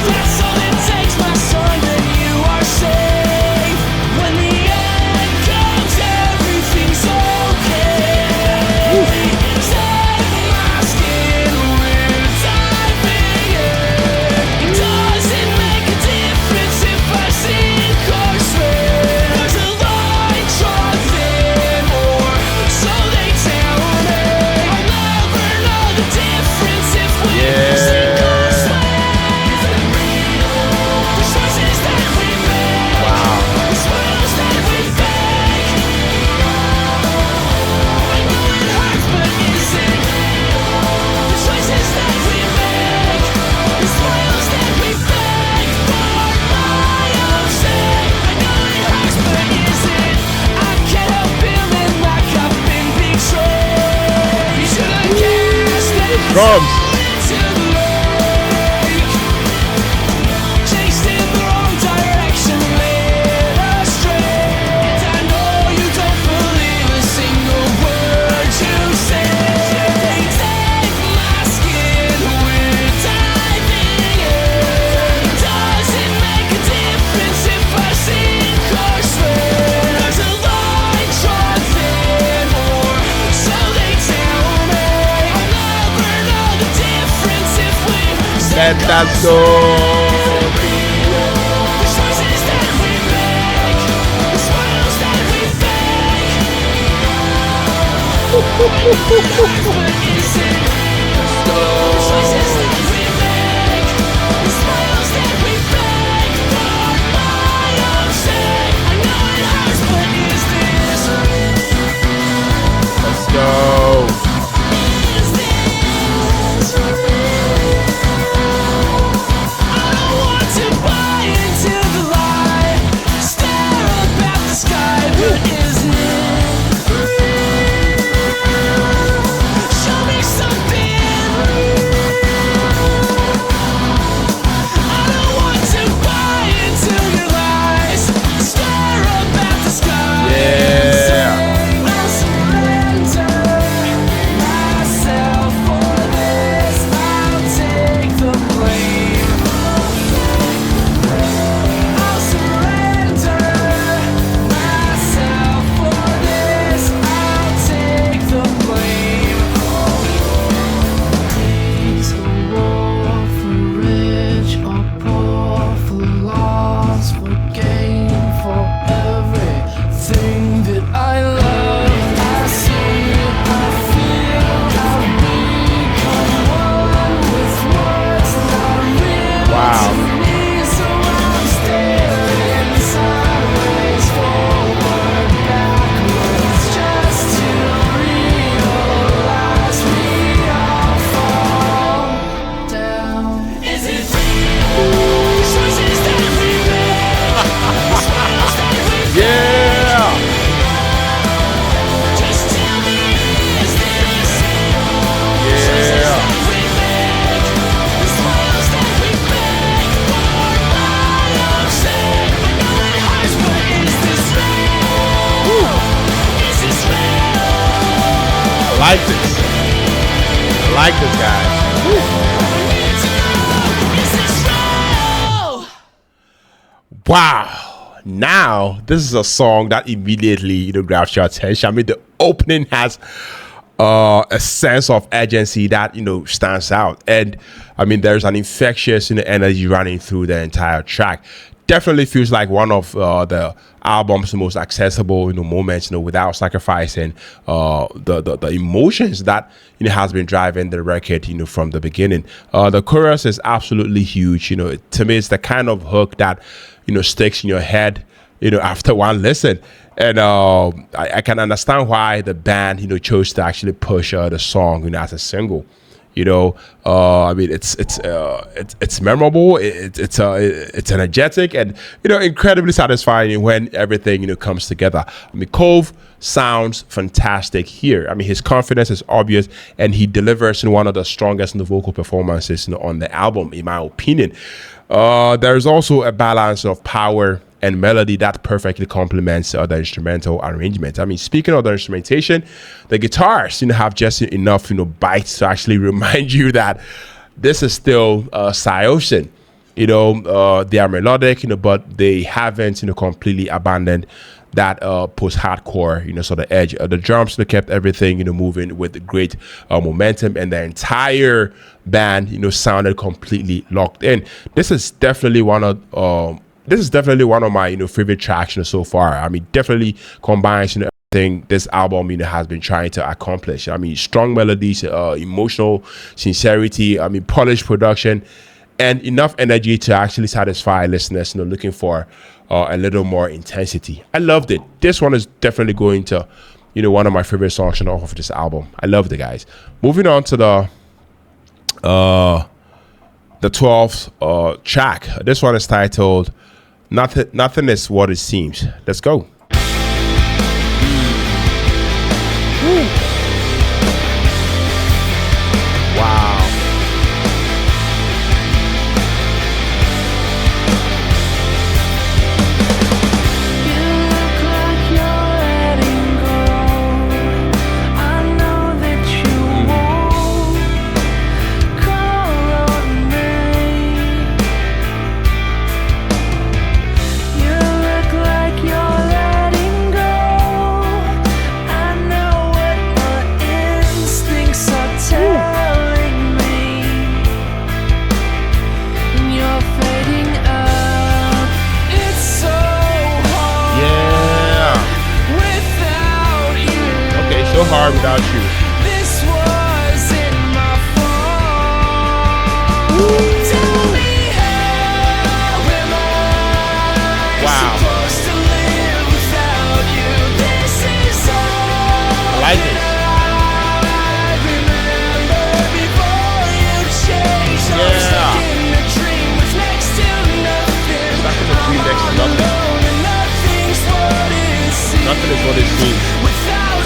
That's all it takes, my son, then you are safe. When the end comes, everything's okay. Save my skin, we're diving in. It doesn't make a difference if I sink or swim. There's a line drawn thin, or so they tell me. I'll never know the difference if we sink or swim. The choices that we make, the smiles that we fake. I know it hurts, but is it? The choices that we make, the smiles that we fake. For my own sake, I know it hurts, but is it? I can't help feeling like I've been betrayed. You should have cast that Drums. into the lake. Chased in the wrong direction, led astray. And I know you don't believe a single word you say. Take my skin, we're diving in. Doesn't make a difference if I sink or swim. There's a line drawn thin, or so they tell me. I'll never know the difference if we Let sink that or go. the choices that we make, the smiles that we fake. But is it? The choices that we make, the smiles that we fake. For my own sake. like this guy. Is this real? Wow. Now, this is a song that immediately, grabs your attention. I mean, the opening has a sense of urgency that, stands out. And I mean, there's an infectious, energy running through the entire track. Definitely feels like one of the album's most accessible, moments, without sacrificing the emotions that has been driving the record, from the beginning. The chorus is absolutely huge. To me, it's the kind of hook that sticks in your head, after one listen. And I can understand why the band, chose to actually push the song, as a single. I mean, it's memorable. It's energetic and incredibly satisfying when everything comes together. I mean, Cove sounds fantastic here. I mean, his confidence is obvious, and he delivers in one of the strongest vocal performances on the album, in my opinion. There's also a balance of power and melody that perfectly complements the instrumental arrangement. I mean, speaking of the instrumentation, the guitars, have just enough, bites to actually remind you that this is still Saoson. They are melodic, but they haven't, completely abandoned that post-hardcore, sort of edge. The drums kept everything, moving with great momentum, and the entire band, sounded completely locked in. This is definitely one of my favorite tracks so far. I mean, definitely combines everything this album has been trying to accomplish. I mean, strong melodies, emotional sincerity. I mean, polished production, and enough energy to actually satisfy listeners looking for a little more intensity. I loved it. This one is definitely going to one of my favorite songs off of this album. I love the guys. Moving on to the 12th track. This one is titled Nothing Is What It Seems. Let's go. Wow. Hard without you. This wasn't my fault. Tell me how am I supposed to live without you? This is all I like it. I remember before you changed. I'm stuck in a dream with next to nothing. Stuck in a dream next to nothing. And nothing's what it seems. Nothing is what it seems. Without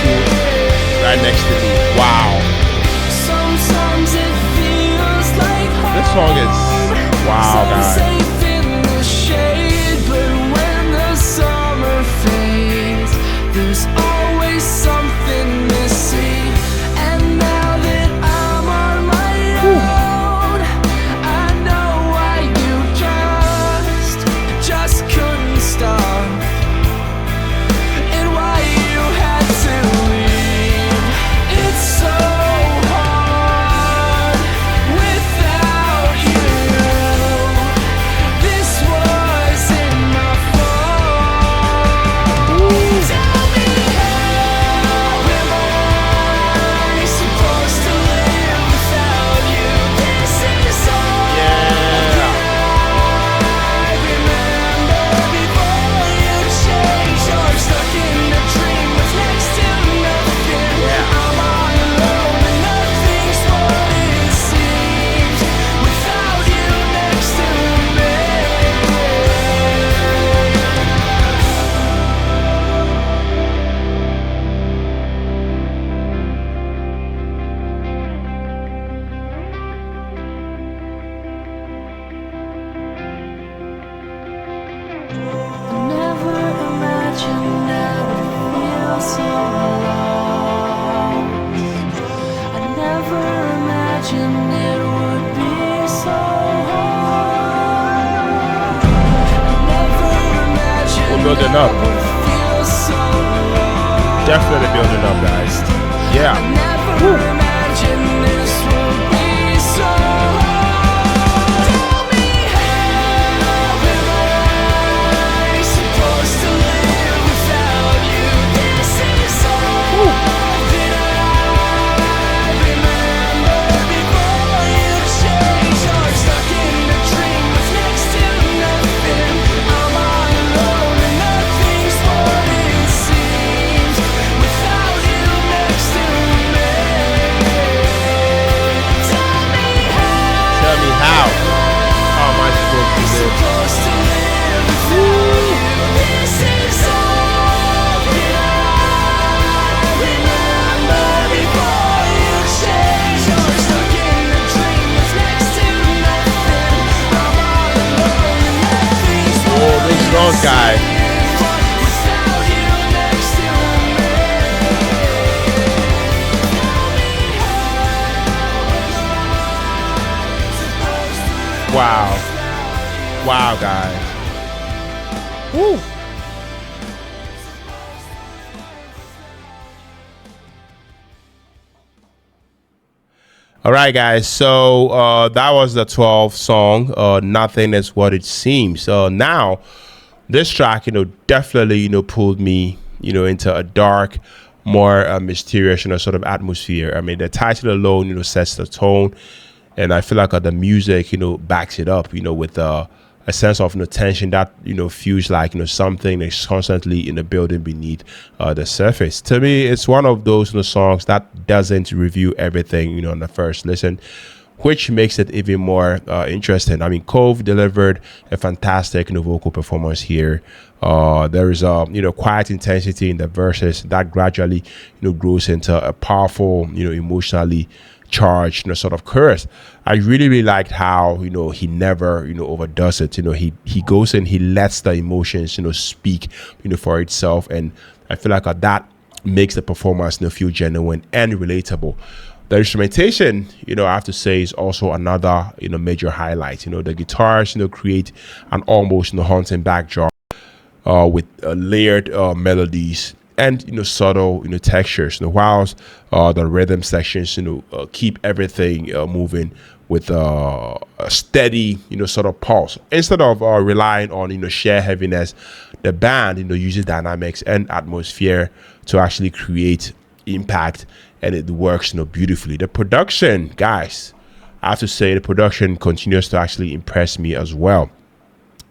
you right next to me. Wow. Sometimes it feels like home. This song is wow, guys. Safe in the shade, but when the summer fades, there's always something missing. And now that I'm on my own, I know why you just couldn't stop. building up. Definitely building up, guys. Yeah. Woo. Guy. Wow. Wow, guys. Woo. All right, guys. So that was the 12th song. Nothing is what it seems. Now, this track, definitely, pulled me, into a dark, more mysterious, sort of atmosphere. I mean, the title alone, sets the tone, and I feel like the music, backs it up, with a sense of tension that feels like something that's constantly in the building beneath the surface. To me, it's one of those songs that doesn't review everything on the first listen, which makes it even more interesting. I mean, Cove delivered a fantastic vocal performance here. There is a quiet intensity in the verses that gradually grows into a powerful emotionally charged sort of chorus. I really liked how he never overdoes it. He goes and he lets the emotions speak for itself, and I feel like that makes the performance feel genuine and relatable. The instrumentation, I have to say, is also another major highlight. The guitars create an almost haunting backdrop with layered melodies and subtle textures, whilst the rhythm sections keep everything moving with a steady sort of pulse. Instead of relying on sheer heaviness, the band uses dynamics and atmosphere to actually create impact, and it works beautifully. The production, guys, I have to say, the production continues to actually impress me as well.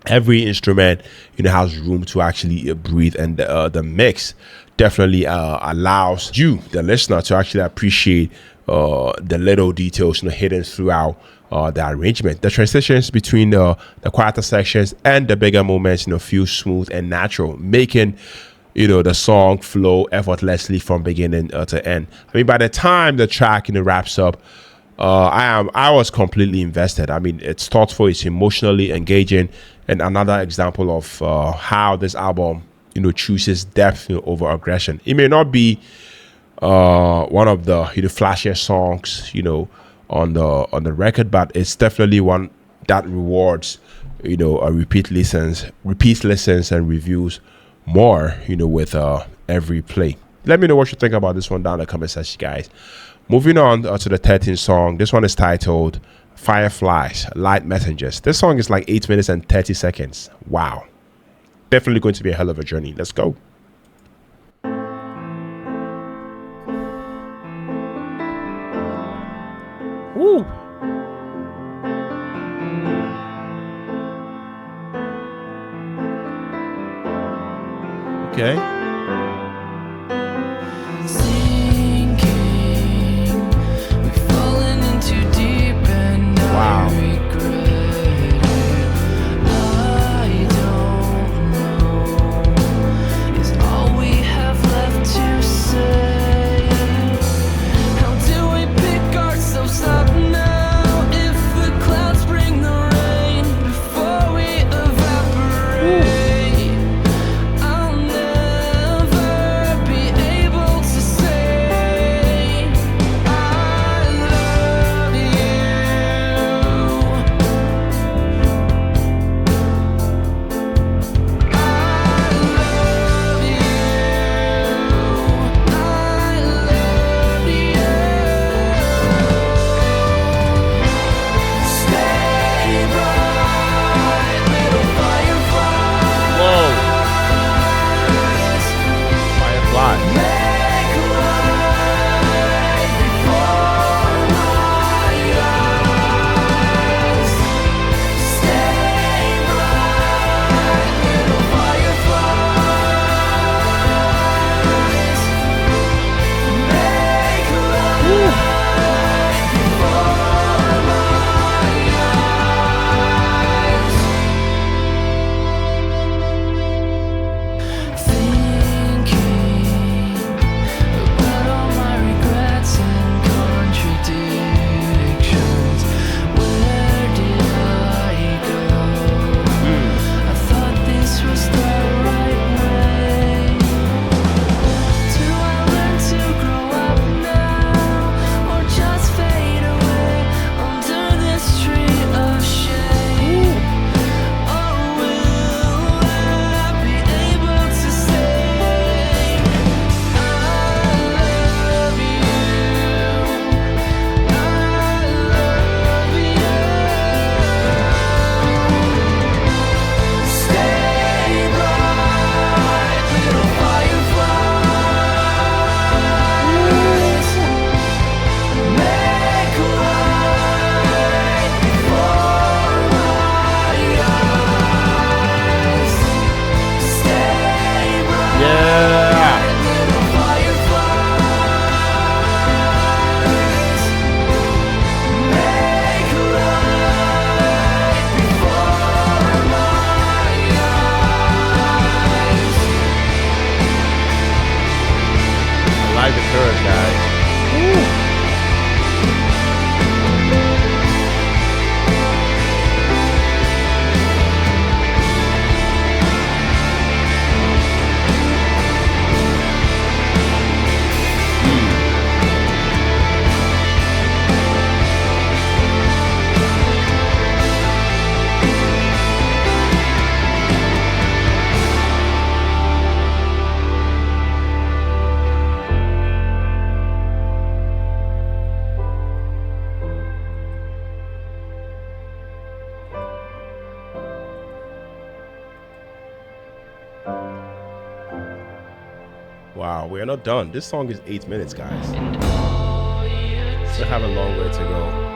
Every instrument has room to actually breathe, and the mix definitely allows you, the listener, to actually appreciate the little details hidden throughout the arrangement. The transitions between the quieter sections and the bigger moments feel smooth and natural, making the song flow effortlessly from beginning to end. I mean, by the time the track wraps up, I was completely invested. I mean, it's thoughtful, it's emotionally engaging, and another example of how this album chooses depth over aggression. It may not be one of the flashiest songs on the record, but it's definitely one that rewards a repeat listens and reviews more with every play. Let me know what you think about this one down in the comment section, guys. Moving on to the 13th song. This one is titled Fireflies, Light Messengers. This song is like 8 minutes and 30 seconds. Wow. Definitely going to be a hell of a journey. Let's go. Woo. Okay. Wow, we're not done. This song is 8 minutes, guys. Still have a long way to go.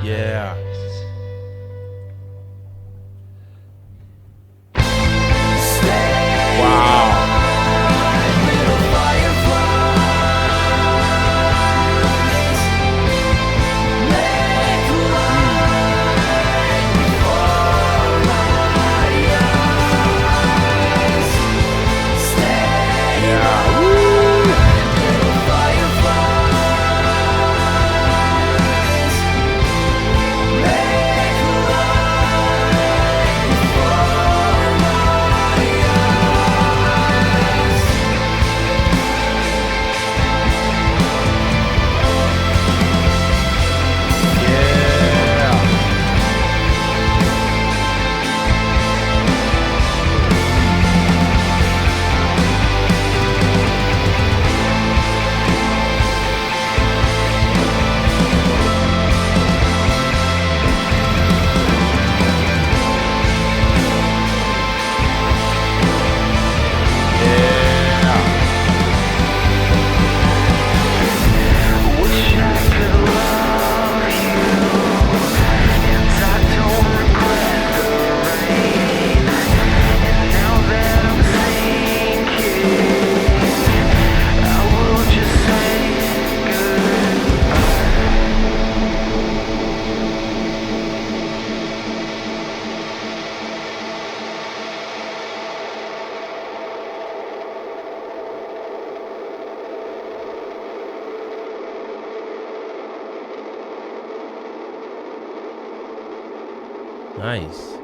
Yeah. Wow. Yeah. Woo. Nice.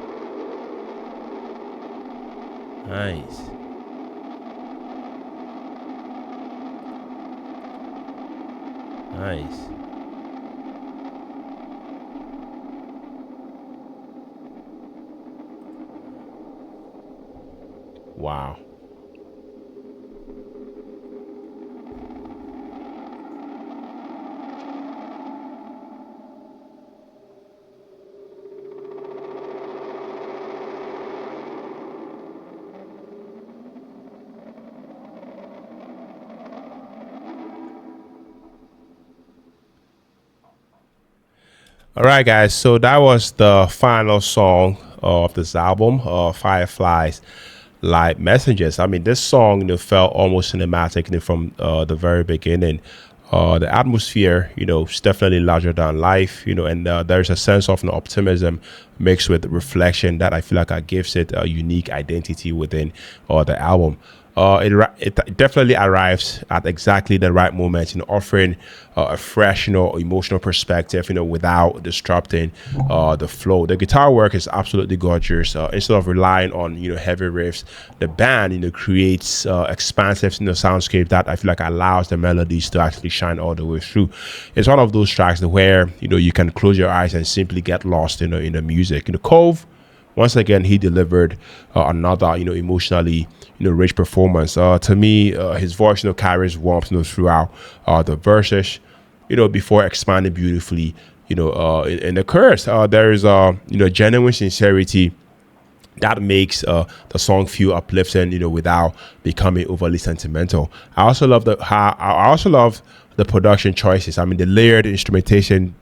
Nice. Nice. Wow. All right, guys. So that was the final song of this album, Fireflies Light Messages. I mean, this song, felt almost cinematic, from the very beginning. The atmosphere, is definitely larger than life, and there's a sense of optimism mixed with reflection that I feel like gives it a unique identity within the album. It definitely arrives at exactly the right moment, offering a fresh, emotional perspective, without disrupting the flow. The guitar work is absolutely gorgeous. Instead of relying on, heavy riffs, the band, creates expansive, soundscape that I feel like allows the melodies to actually shine all the way through. It's one of those tracks where, you can close your eyes and simply get lost, in the music. Cove, once again, he delivered another, emotionally, rich performance. To me, his voice, carries warmth, throughout the verses, before expanding beautifully, in the chorus. There is, genuine sincerity that makes the song feel uplifting, without becoming overly sentimental. I also love the production choices. I mean, the layered instrumentation,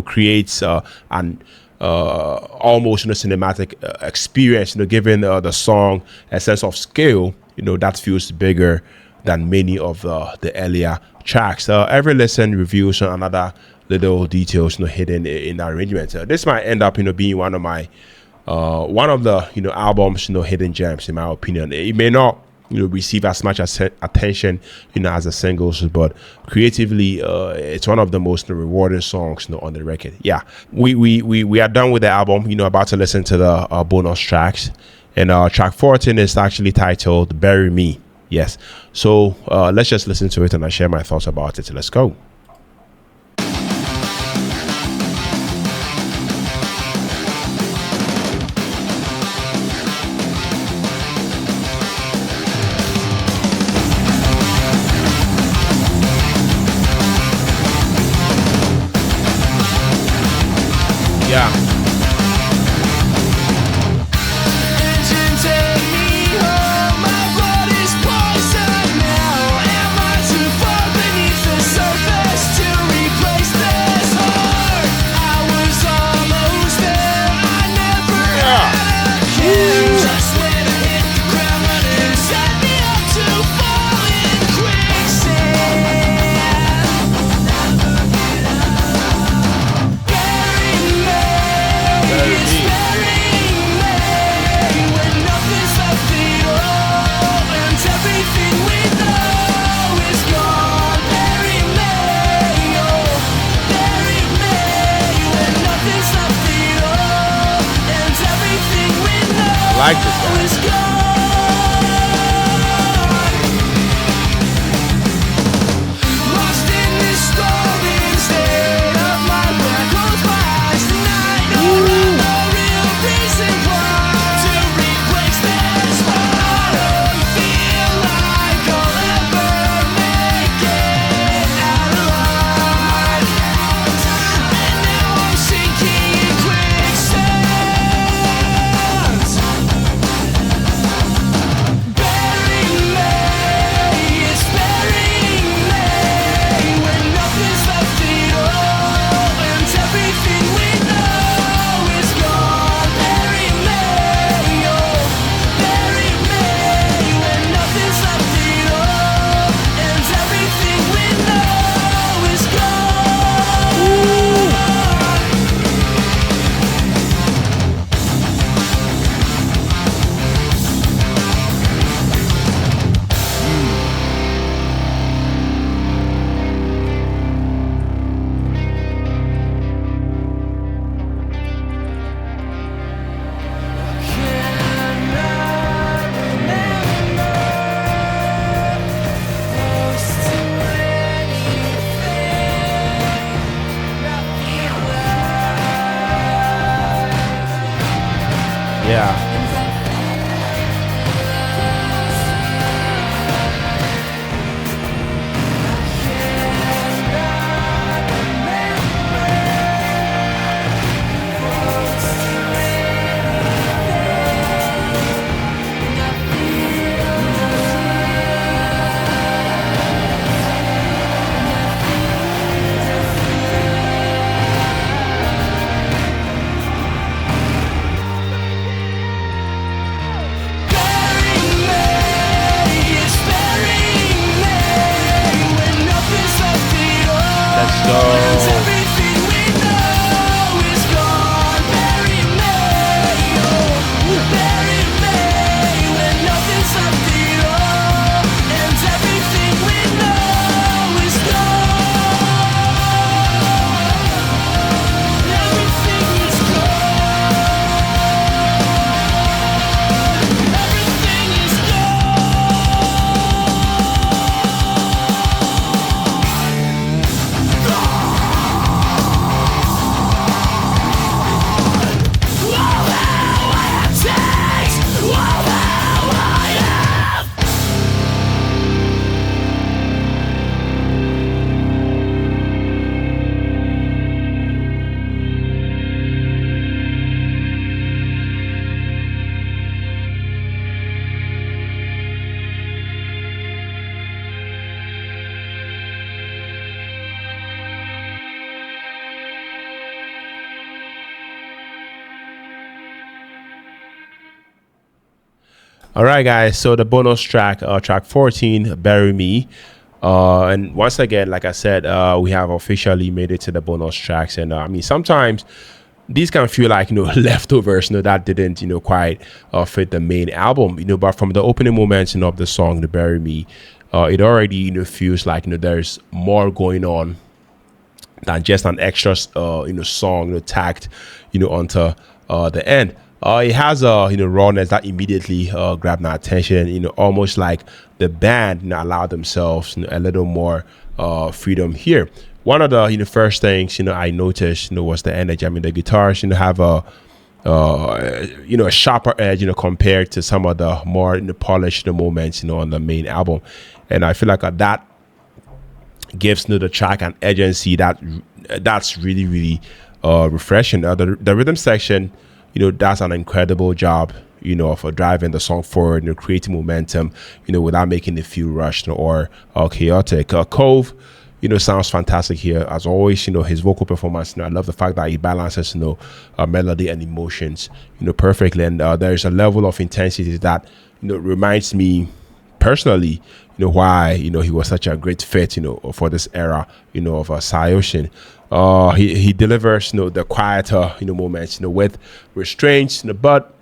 creates an almost cinematic experience, giving the song a sense of scale, that feels bigger than many of the earlier tracks. Every listen reveals another little details, hidden in the arrangement. This might end up, being one of the albums, hidden gems in my opinion. It may not receive as much attention as the singles, but creatively it's one of the most rewarding songs on the record. Yeah, we are done with the album, about to listen to the bonus tracks, and track 14 is actually titled Bury Me. Yes, so let's just listen to it and I share my thoughts about it. Let's go. Yeah. Engine, take me home. My blood is poison now. Am I too far beneath the surface to replace this heart? I was almost there. I never had a care. Just when I hit the ground running, set me up to fall in quicksand. Never get up. Bury me. It's burying me when nothing's left at all, and everything we know is gone. Bury me, oh, bury me when nothing's left at all, and everything we know Like this guy. is gone. Lost in this storming state of mind, when I close my eyes tonight, no, no real reason why to replace this heart. I don't feel like I'll ever make it out alive, and now I'm sinking in quicksand. And everything we know is gone. Bury me, oh, bury me when nothing's left at all. And everything we know is gone. Everything is gone. Everything is All right, guys. So the bonus track, track 14, "Bury Me," and once again, like I said, we have officially made it to the bonus tracks. And I mean, sometimes these can feel like leftovers, that didn't quite fit the main album, But from the opening moments, of the song, the "Bury Me," it already feels like there's more going on than just an extra song tacked onto the end. It has a rawness that immediately grabbed my attention. Almost like the band allowed themselves a little more freedom here. One of the first things I noticed was the energy. I mean, the guitars have a a sharper edge compared to some of the more polished moments on the main album, and I feel like that gives the track an agency that's really really refreshing. The rhythm section does an incredible job of driving the song forward, creating momentum without making it feel rushed or chaotic. Cove sounds fantastic here as always. His vocal performance, I love the fact that he balances melody and emotions perfectly, and there's a level of intensity that reminds me personally why he was such a great fit for this era of Saoson. He delivers the quieter moments with restraints, but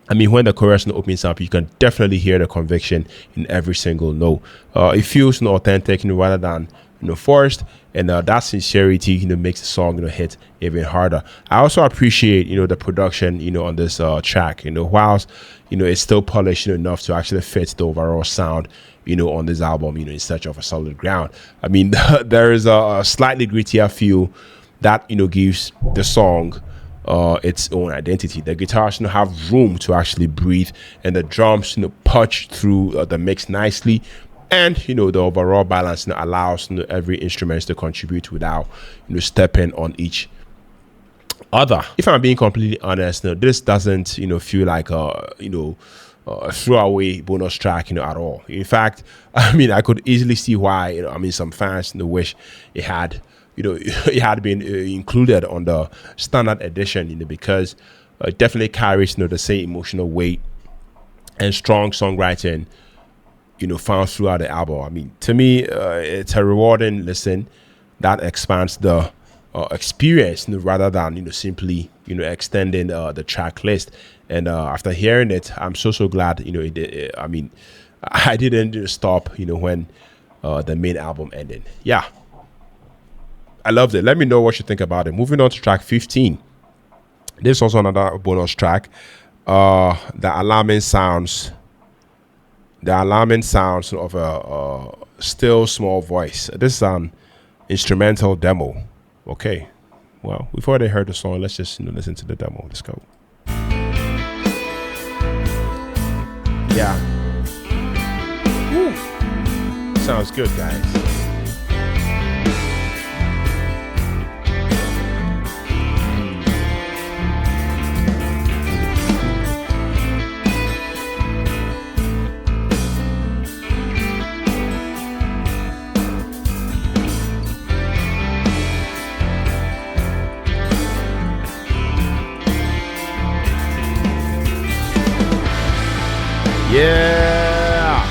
I mean, when the chorus opens up, you can definitely hear the conviction in every single note. It feels authentic rather than forced, and that sincerity makes the song hit even harder. I also appreciate the production on this track. Whilst it's still polished enough to actually fit the overall sound on this album, In Search of a Solid Ground. I mean, there is a slightly grittier feel that gives the song its own identity. The guitars have room to actually breathe, and the drums punch through the mix nicely, and the overall balance allows every instrument to contribute without stepping on each other. If I'm being completely honest, this doesn't feel like a throwaway bonus track at all. In fact, I mean, I could easily see why some fans wish it had it had been included on the standard edition, because it definitely carries the same emotional weight and strong songwriting found throughout the album. I mean, to me, it's a rewarding listen that expands the experience rather than simply extending the track list. And after hearing it, I'm so glad it did. I mean, I didn't stop when the main album ended. Yeah, I loved it. Let me know what you think about it. Moving on to track 15. This is also another bonus track. The alarming sounds of a still small voice. This is an instrumental demo. Okay, well, we've already heard the song. Let's just listen to the demo. Let's go. Yeah. Woo. Sounds good, guys. Yeah.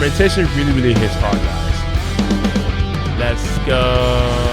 instrumentation really, really hits hard, guys. Let's go.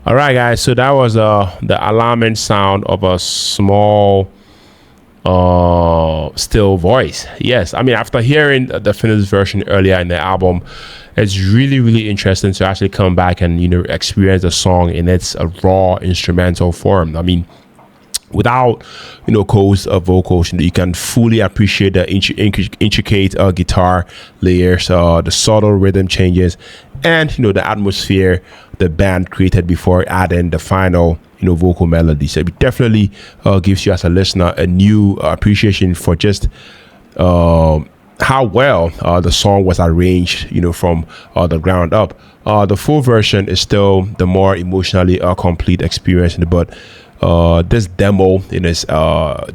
All right, guys. So that was the alarming sound of a small still voice. Yes, I mean after hearing the finished version earlier in the album, it's really really interesting to actually come back and experience the song in its raw instrumental form. I mean, without chorus or vocals, you can fully appreciate the intricate guitar layers, the subtle rhythm changes, and the atmosphere the band created before adding the final vocal melody. So it definitely gives you as a listener a new appreciation for just how well the song was arranged from the ground up. The full version is still the more emotionally complete experience, but this demo is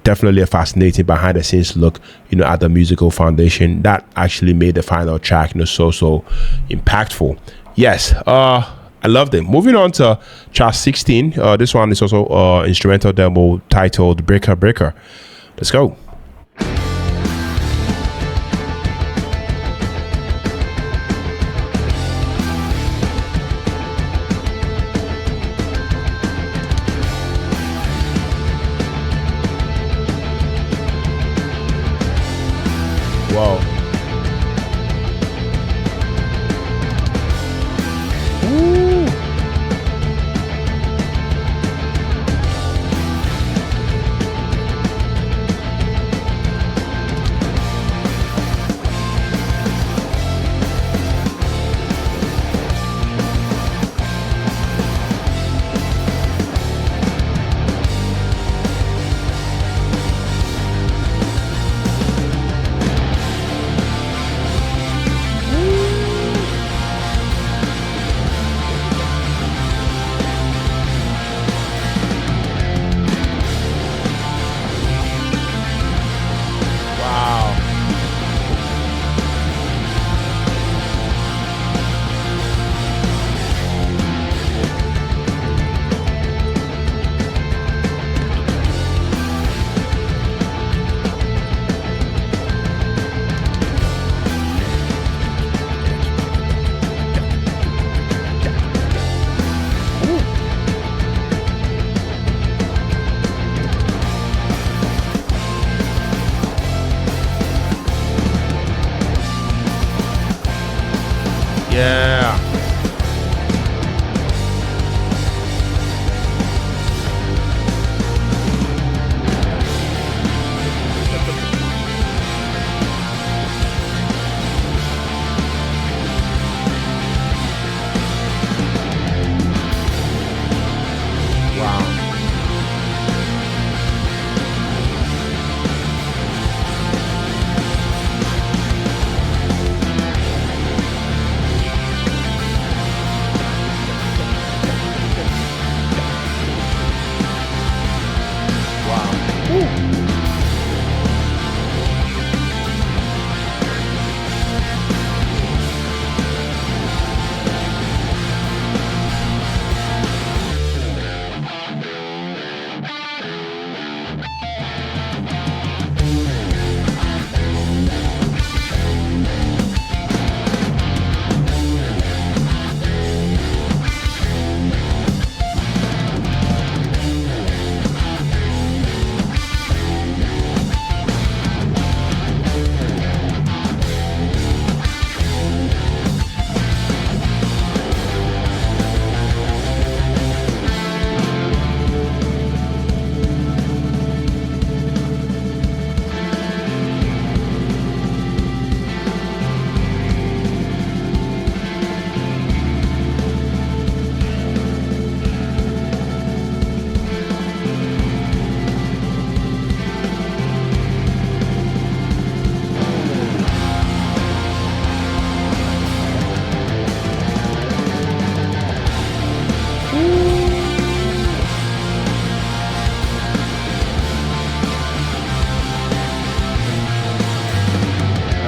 definitely a fascinating behind the scenes look at the musical foundation that actually made the final track so impactful. Yes, I loved it. Moving on to track 16. This one is also instrumental demo titled Brikka Brikka. Let's go. Wow. Ooh.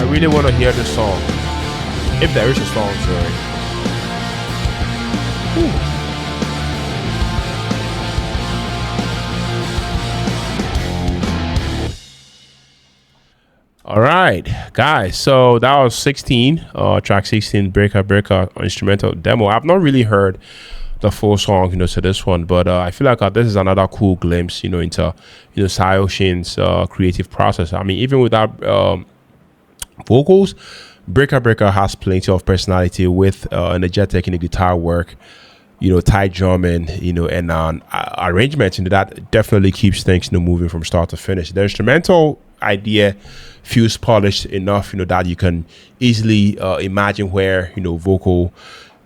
really want to hear the song. If there is a song, sorry. All right, guys. So that was 16, track 16, Brikka instrumental demo. I've not really heard the full song, to this one, but I feel like this is another cool glimpse, into Saoson's creative process. I mean, even without vocals, Brikka has plenty of personality with energetic in the guitar work, tight drumming, and arrangement, that definitely keeps things, moving from start to finish. The instrumental idea feels polished enough, that you can easily imagine where, vocal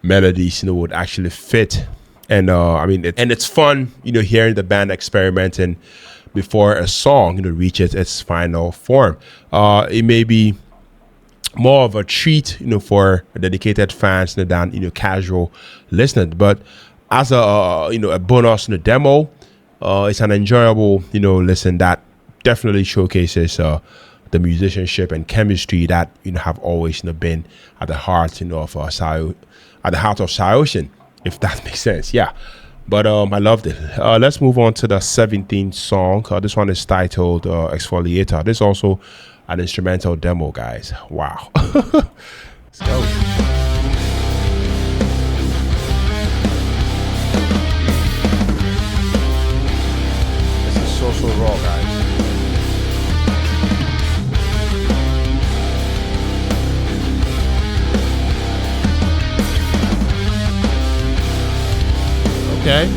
melodies, would actually fit. And I mean, it's fun, hearing the band experimenting before a song, reaches its final form. It may be more of a treat, for dedicated fans than casual listeners. But as a bonus in the demo, it's an enjoyable listen that definitely showcases the musicianship and chemistry that have always been at the heart of at the heart of Saoson, if that makes sense. Yeah. But I loved it. Let's move on to the 17th song. This one is titled Exfoliator. This is also an instrumental demo, guys. Wow. Let's go. This is so raw, guys. Okay.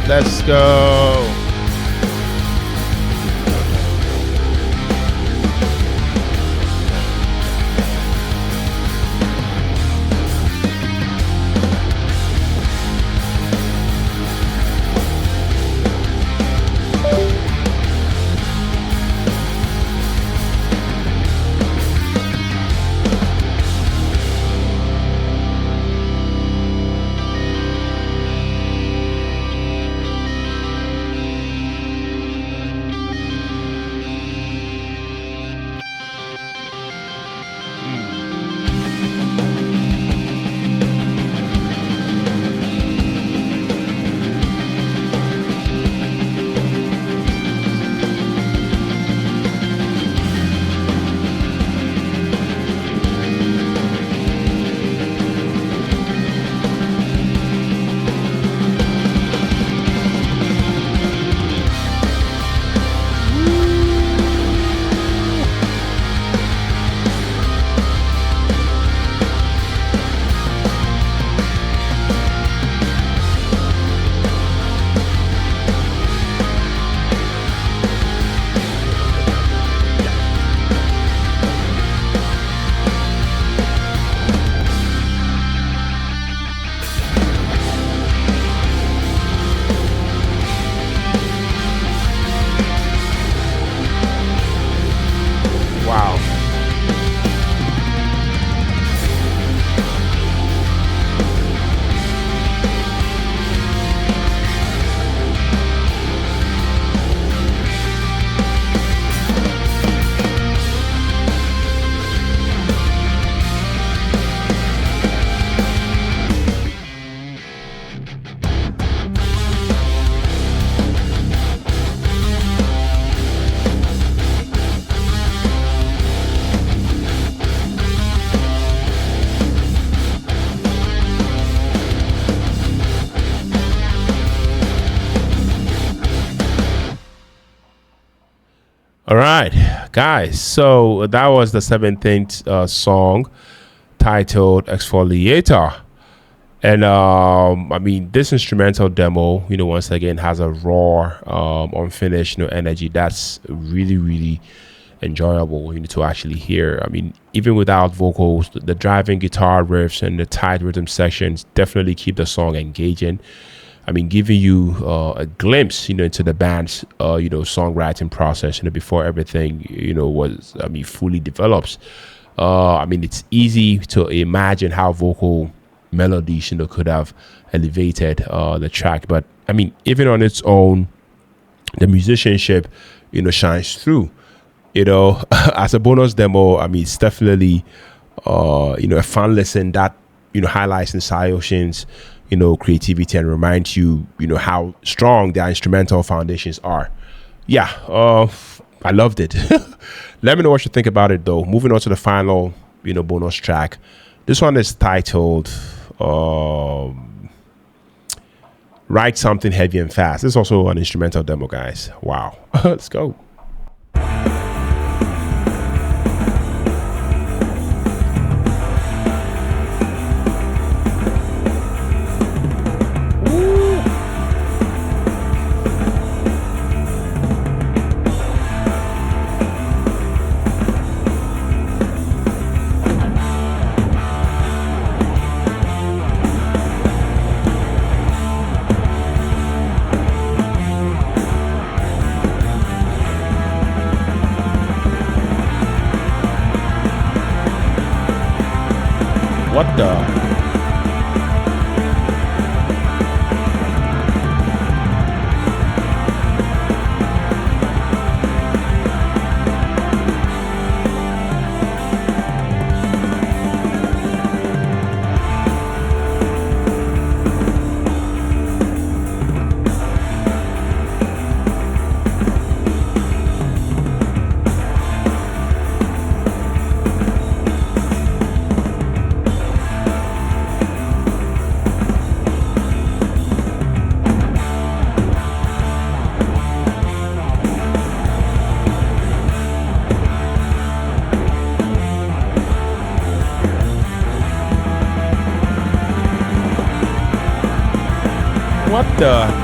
Let's go. All right, guys. So that was the 17th song titled Exfoliator. And I mean, this instrumental demo, once again has a raw, unfinished, energy that's really, really enjoyable, to actually hear. I mean, even without vocals, the driving guitar riffs and the tight rhythm sections definitely keep the song engaging. I mean, giving you a glimpse, into the band's, songwriting process, before everything, was, I mean, fully develops. I mean, it's easy to imagine how vocal melodies, could have elevated the track. But I mean, even on its own, the musicianship, shines through. As a bonus demo, I mean, it's definitely, a fun listen that, highlights in Saoson's, creativity and reminds you, how strong their instrumental foundations are. Yeah, I loved it. Let me know what you think about it, though. Moving on to the final, bonus track. This one is titled Write Something Heavy and Fast. This is also an instrumental demo, guys. Wow. Let's go. What the? What the?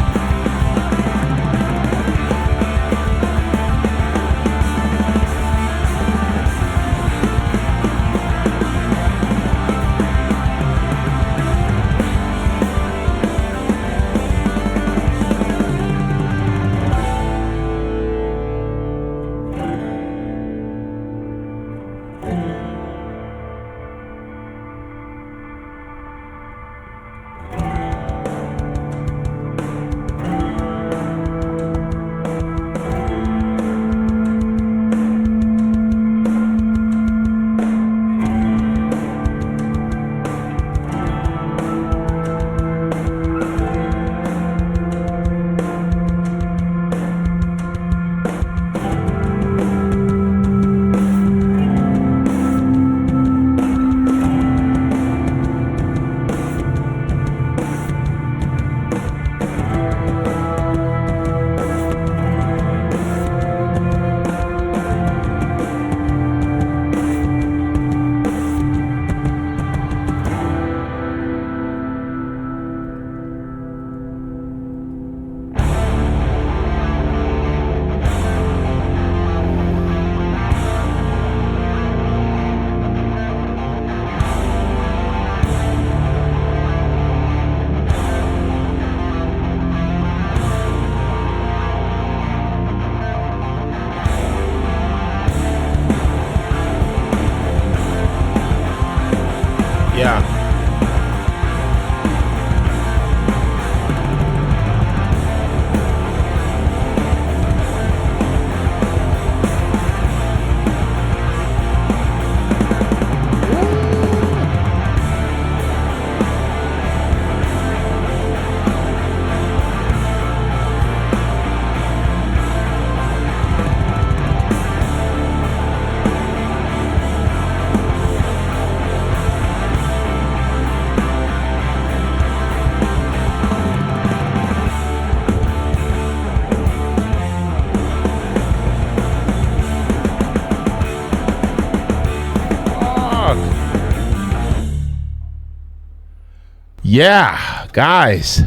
Yeah, guys,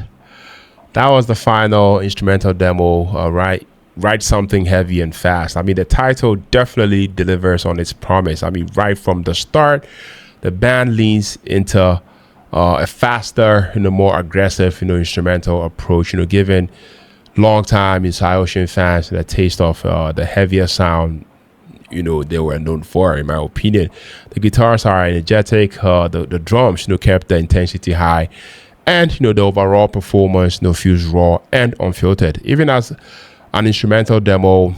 that was the final instrumental demo. Right, write something heavy and fast. I mean, the title definitely delivers on its promise. I mean, right from the start, the band leans into a faster, more aggressive, instrumental approach. Giving long-time Saoson fans a taste of the heavier sound they were known for, in my opinion. The guitars are energetic, the drums kept the intensity high, and the overall performance feels raw and unfiltered. Even as an instrumental demo,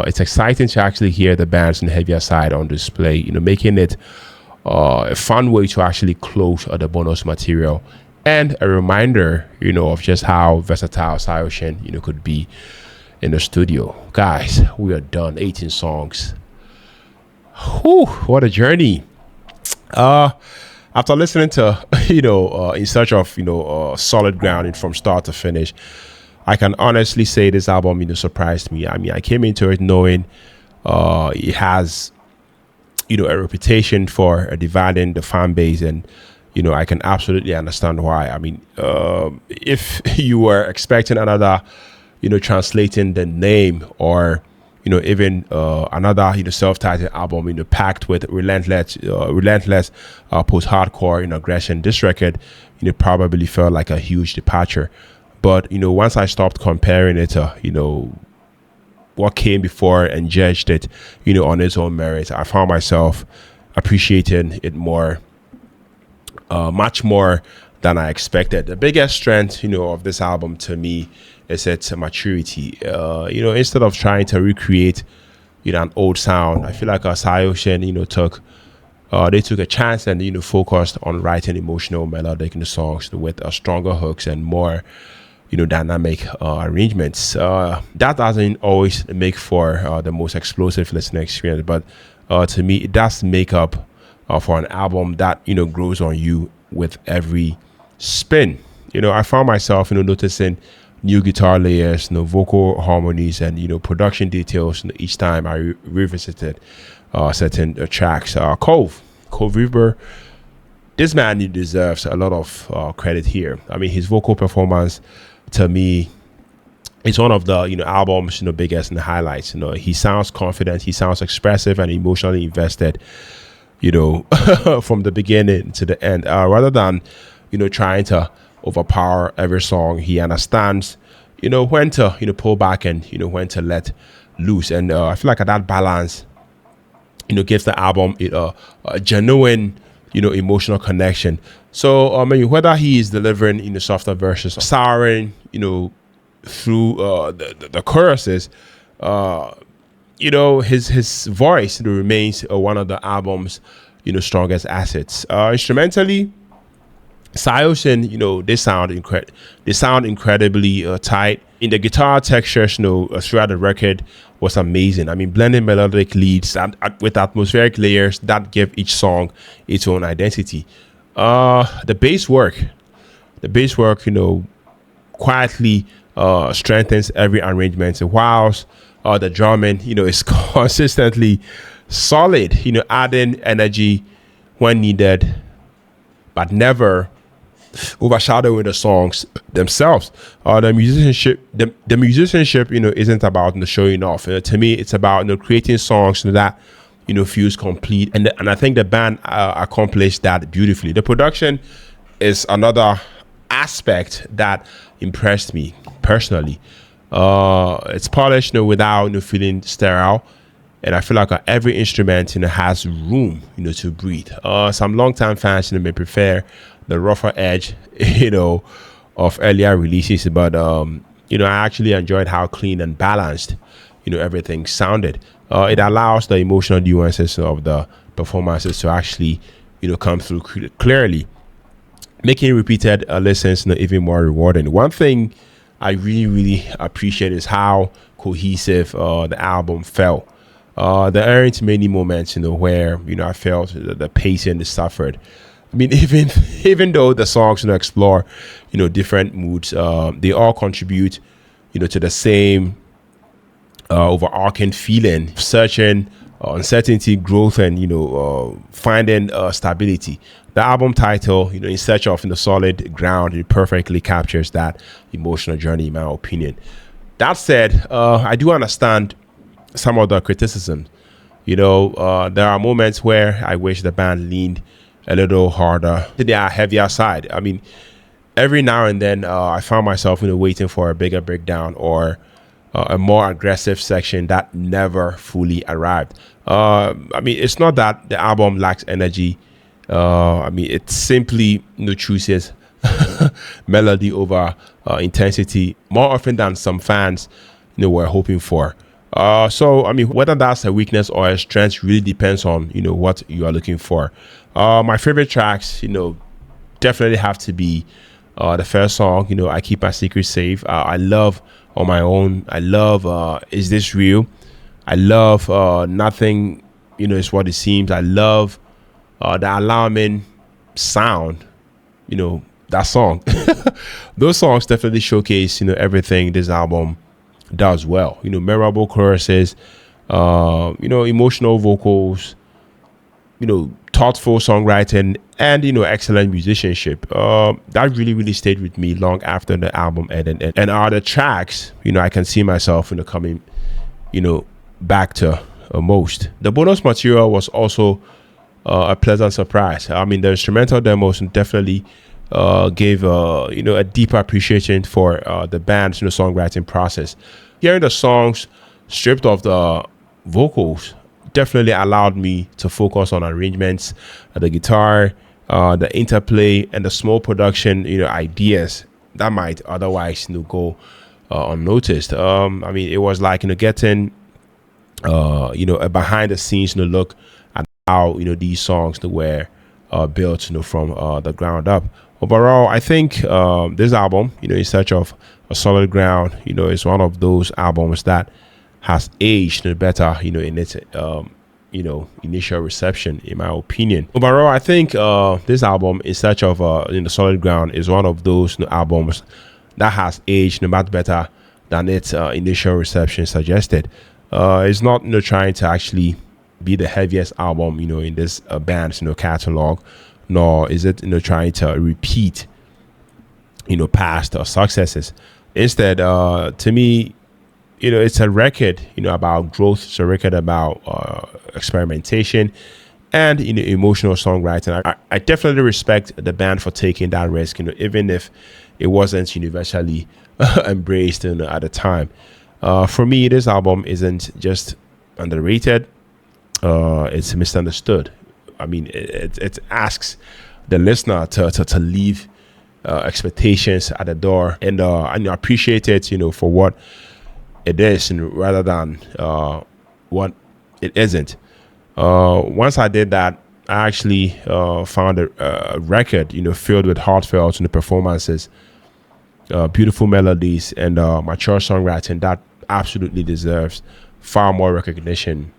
it's exciting to actually hear the band's heavier side on display, making it a fun way to actually close the bonus material, and a reminder of just how versatile Saoson could be in the studio. Guys, we are done. 18 songs. Whew, what a journey. After listening to In Search of solid grounding from start to finish, I can honestly say this album surprised me. I mean, I came into it knowing it has a reputation for dividing the fan base, and I can absolutely understand why. I mean, if you were expecting another translating the name, or even another self-titled album packed with relentless post-hardcore aggression, this record probably felt like a huge departure. But once I stopped comparing it to what came before and judged it on its own merits, I found myself appreciating it more, much more than I expected. The biggest strength of this album to me is its maturity. Instead of trying to recreate an old sound, I feel like Saoson took a chance and focused on writing emotional melodic songs with stronger hooks and more dynamic arrangements. That doesn't always make for the most explosive listening experience, but to me it does make up for an album that grows on you with every spin. I found myself noticing new guitar layers, vocal harmonies, and production details each time I revisited certain tracks. Cove Reaper, this man deserves a lot of credit here. I mean, his vocal performance to me is one of the album's biggest highlights. He sounds confident, he sounds expressive and emotionally invested from the beginning to the end, rather than trying to overpower every song. He understands when to pull back and when to let loose, and I feel like that balance gives the album a genuine emotional connection. So I mean, whether he is delivering softer verses, souring through the choruses, his voice remains one of the album's strongest assets. Instrumentally, Saoson, they sound incredibly tight. In the guitar textures, throughout the record was amazing. I mean, blending melodic leads with atmospheric layers that give each song its own identity. The bass work, quietly strengthens every arrangement, whilst the drumming, is consistently solid. Adding energy when needed, but never overshadowing the songs themselves. The musicianship, isn't about showing off. To me, it's about creating songs that feels complete, and I think the band accomplished that beautifully. The production is another aspect that impressed me personally. It's polished without feeling sterile, and I feel like every instrument has room to breathe. Some longtime fans may prefer the rougher edge of earlier releases, but I actually enjoyed how clean and balanced everything sounded. It allows the emotional nuances of the performances to actually come through clearly, making repeated listens even more rewarding. One thing I really appreciate is how cohesive the album felt. There aren't many moments where I felt the pacing suffered. I mean, even though the songs explore different moods, they all contribute to the same overarching feeling, searching uncertainty, growth, and finding stability. The album title, In Search of Solid Ground, it perfectly captures that emotional journey, in my opinion. That said, I do understand some of the criticism. There are moments where I wish the band leaned a little harder to their heavier side. I mean, every now and then I found myself waiting for a bigger breakdown or a more aggressive section that never fully arrived. I mean, it's not that the album lacks energy. I mean, it simply chooses melody over intensity more often than some fans were hoping for. So I mean, whether that's a weakness or a strength really depends on what you are looking for. My favorite tracks definitely have to be the first song, I Keep My Secret Safe. I love On My Own. I love Is This Real. I love Nothing Is What It Seems. I love the alarming sound, that song. Those songs definitely showcase everything this album does well. Memorable choruses, emotional vocals, thoughtful songwriting, and excellent musicianship. That really stayed with me long after the album ended. And are the tracks I can see myself coming back to most. The bonus material was also a pleasant surprise. I mean, the instrumental demos definitely gave a deeper appreciation for the band's songwriting process. Hearing the songs stripped of the vocals definitely allowed me to focus on arrangements, the guitar, the interplay, and the small production ideas that might otherwise go unnoticed. I mean, it was like getting a behind the scenes look at how these songs were built from the ground up. Overall, I think this album, In Search of a Solid Ground, is one of those albums that has aged better, in its initial reception, in my opinion. Overall, I think this album, In Search of Solid Ground, is one of those albums that has aged much better than its initial reception suggested. It's not trying to actually be the heaviest album in this band's catalog, nor is it trying to repeat past successes. Instead, to me, it's a record about growth. It's a record about experimentation and emotional songwriting. I definitely respect the band for taking that risk, even if it wasn't universally embraced at the time. For me, this album isn't just underrated, it's misunderstood. I mean, it asks the listener to leave expectations at the door and appreciate it for what it is, rather than what it isn't. Once I did that, I actually found a record filled with heartfelt performances, beautiful melodies, and mature songwriting that absolutely deserves far more recognition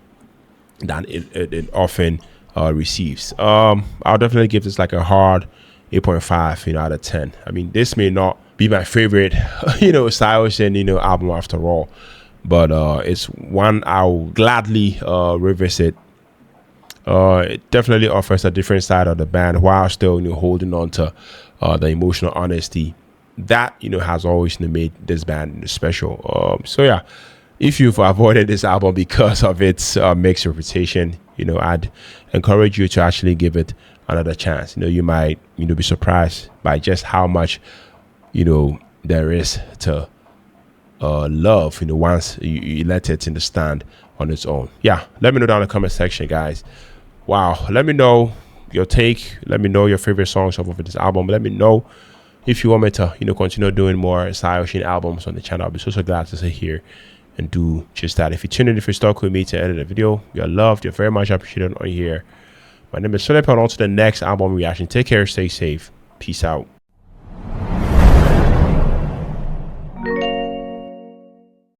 than it often receives. I'll definitely give this like a hard 8.5 out of 10. I mean, this may not be my favorite Saoson album after all, but it's one I'll gladly revisit. It definitely offers a different side of the band while still holding on to the emotional honesty that has always made this band special. So yeah, if you've avoided this album because of its mixed reputation, I'd encourage you to actually give it another chance. You might be surprised by just how much there is to love once you let it stand on its own. Yeah, let me know down in the comment section, guys. Wow, let me know your take. Let me know your favorite songs off of this album. Let me know if you want me to continue doing more Saoson albums on the channel. I'll be so glad to sit here and do just that. If you tune in, if you're stuck with me to edit a video, you're loved, you're very much appreciated on here. My name is Philip, and on to the next album reaction. Take care, stay safe, peace out.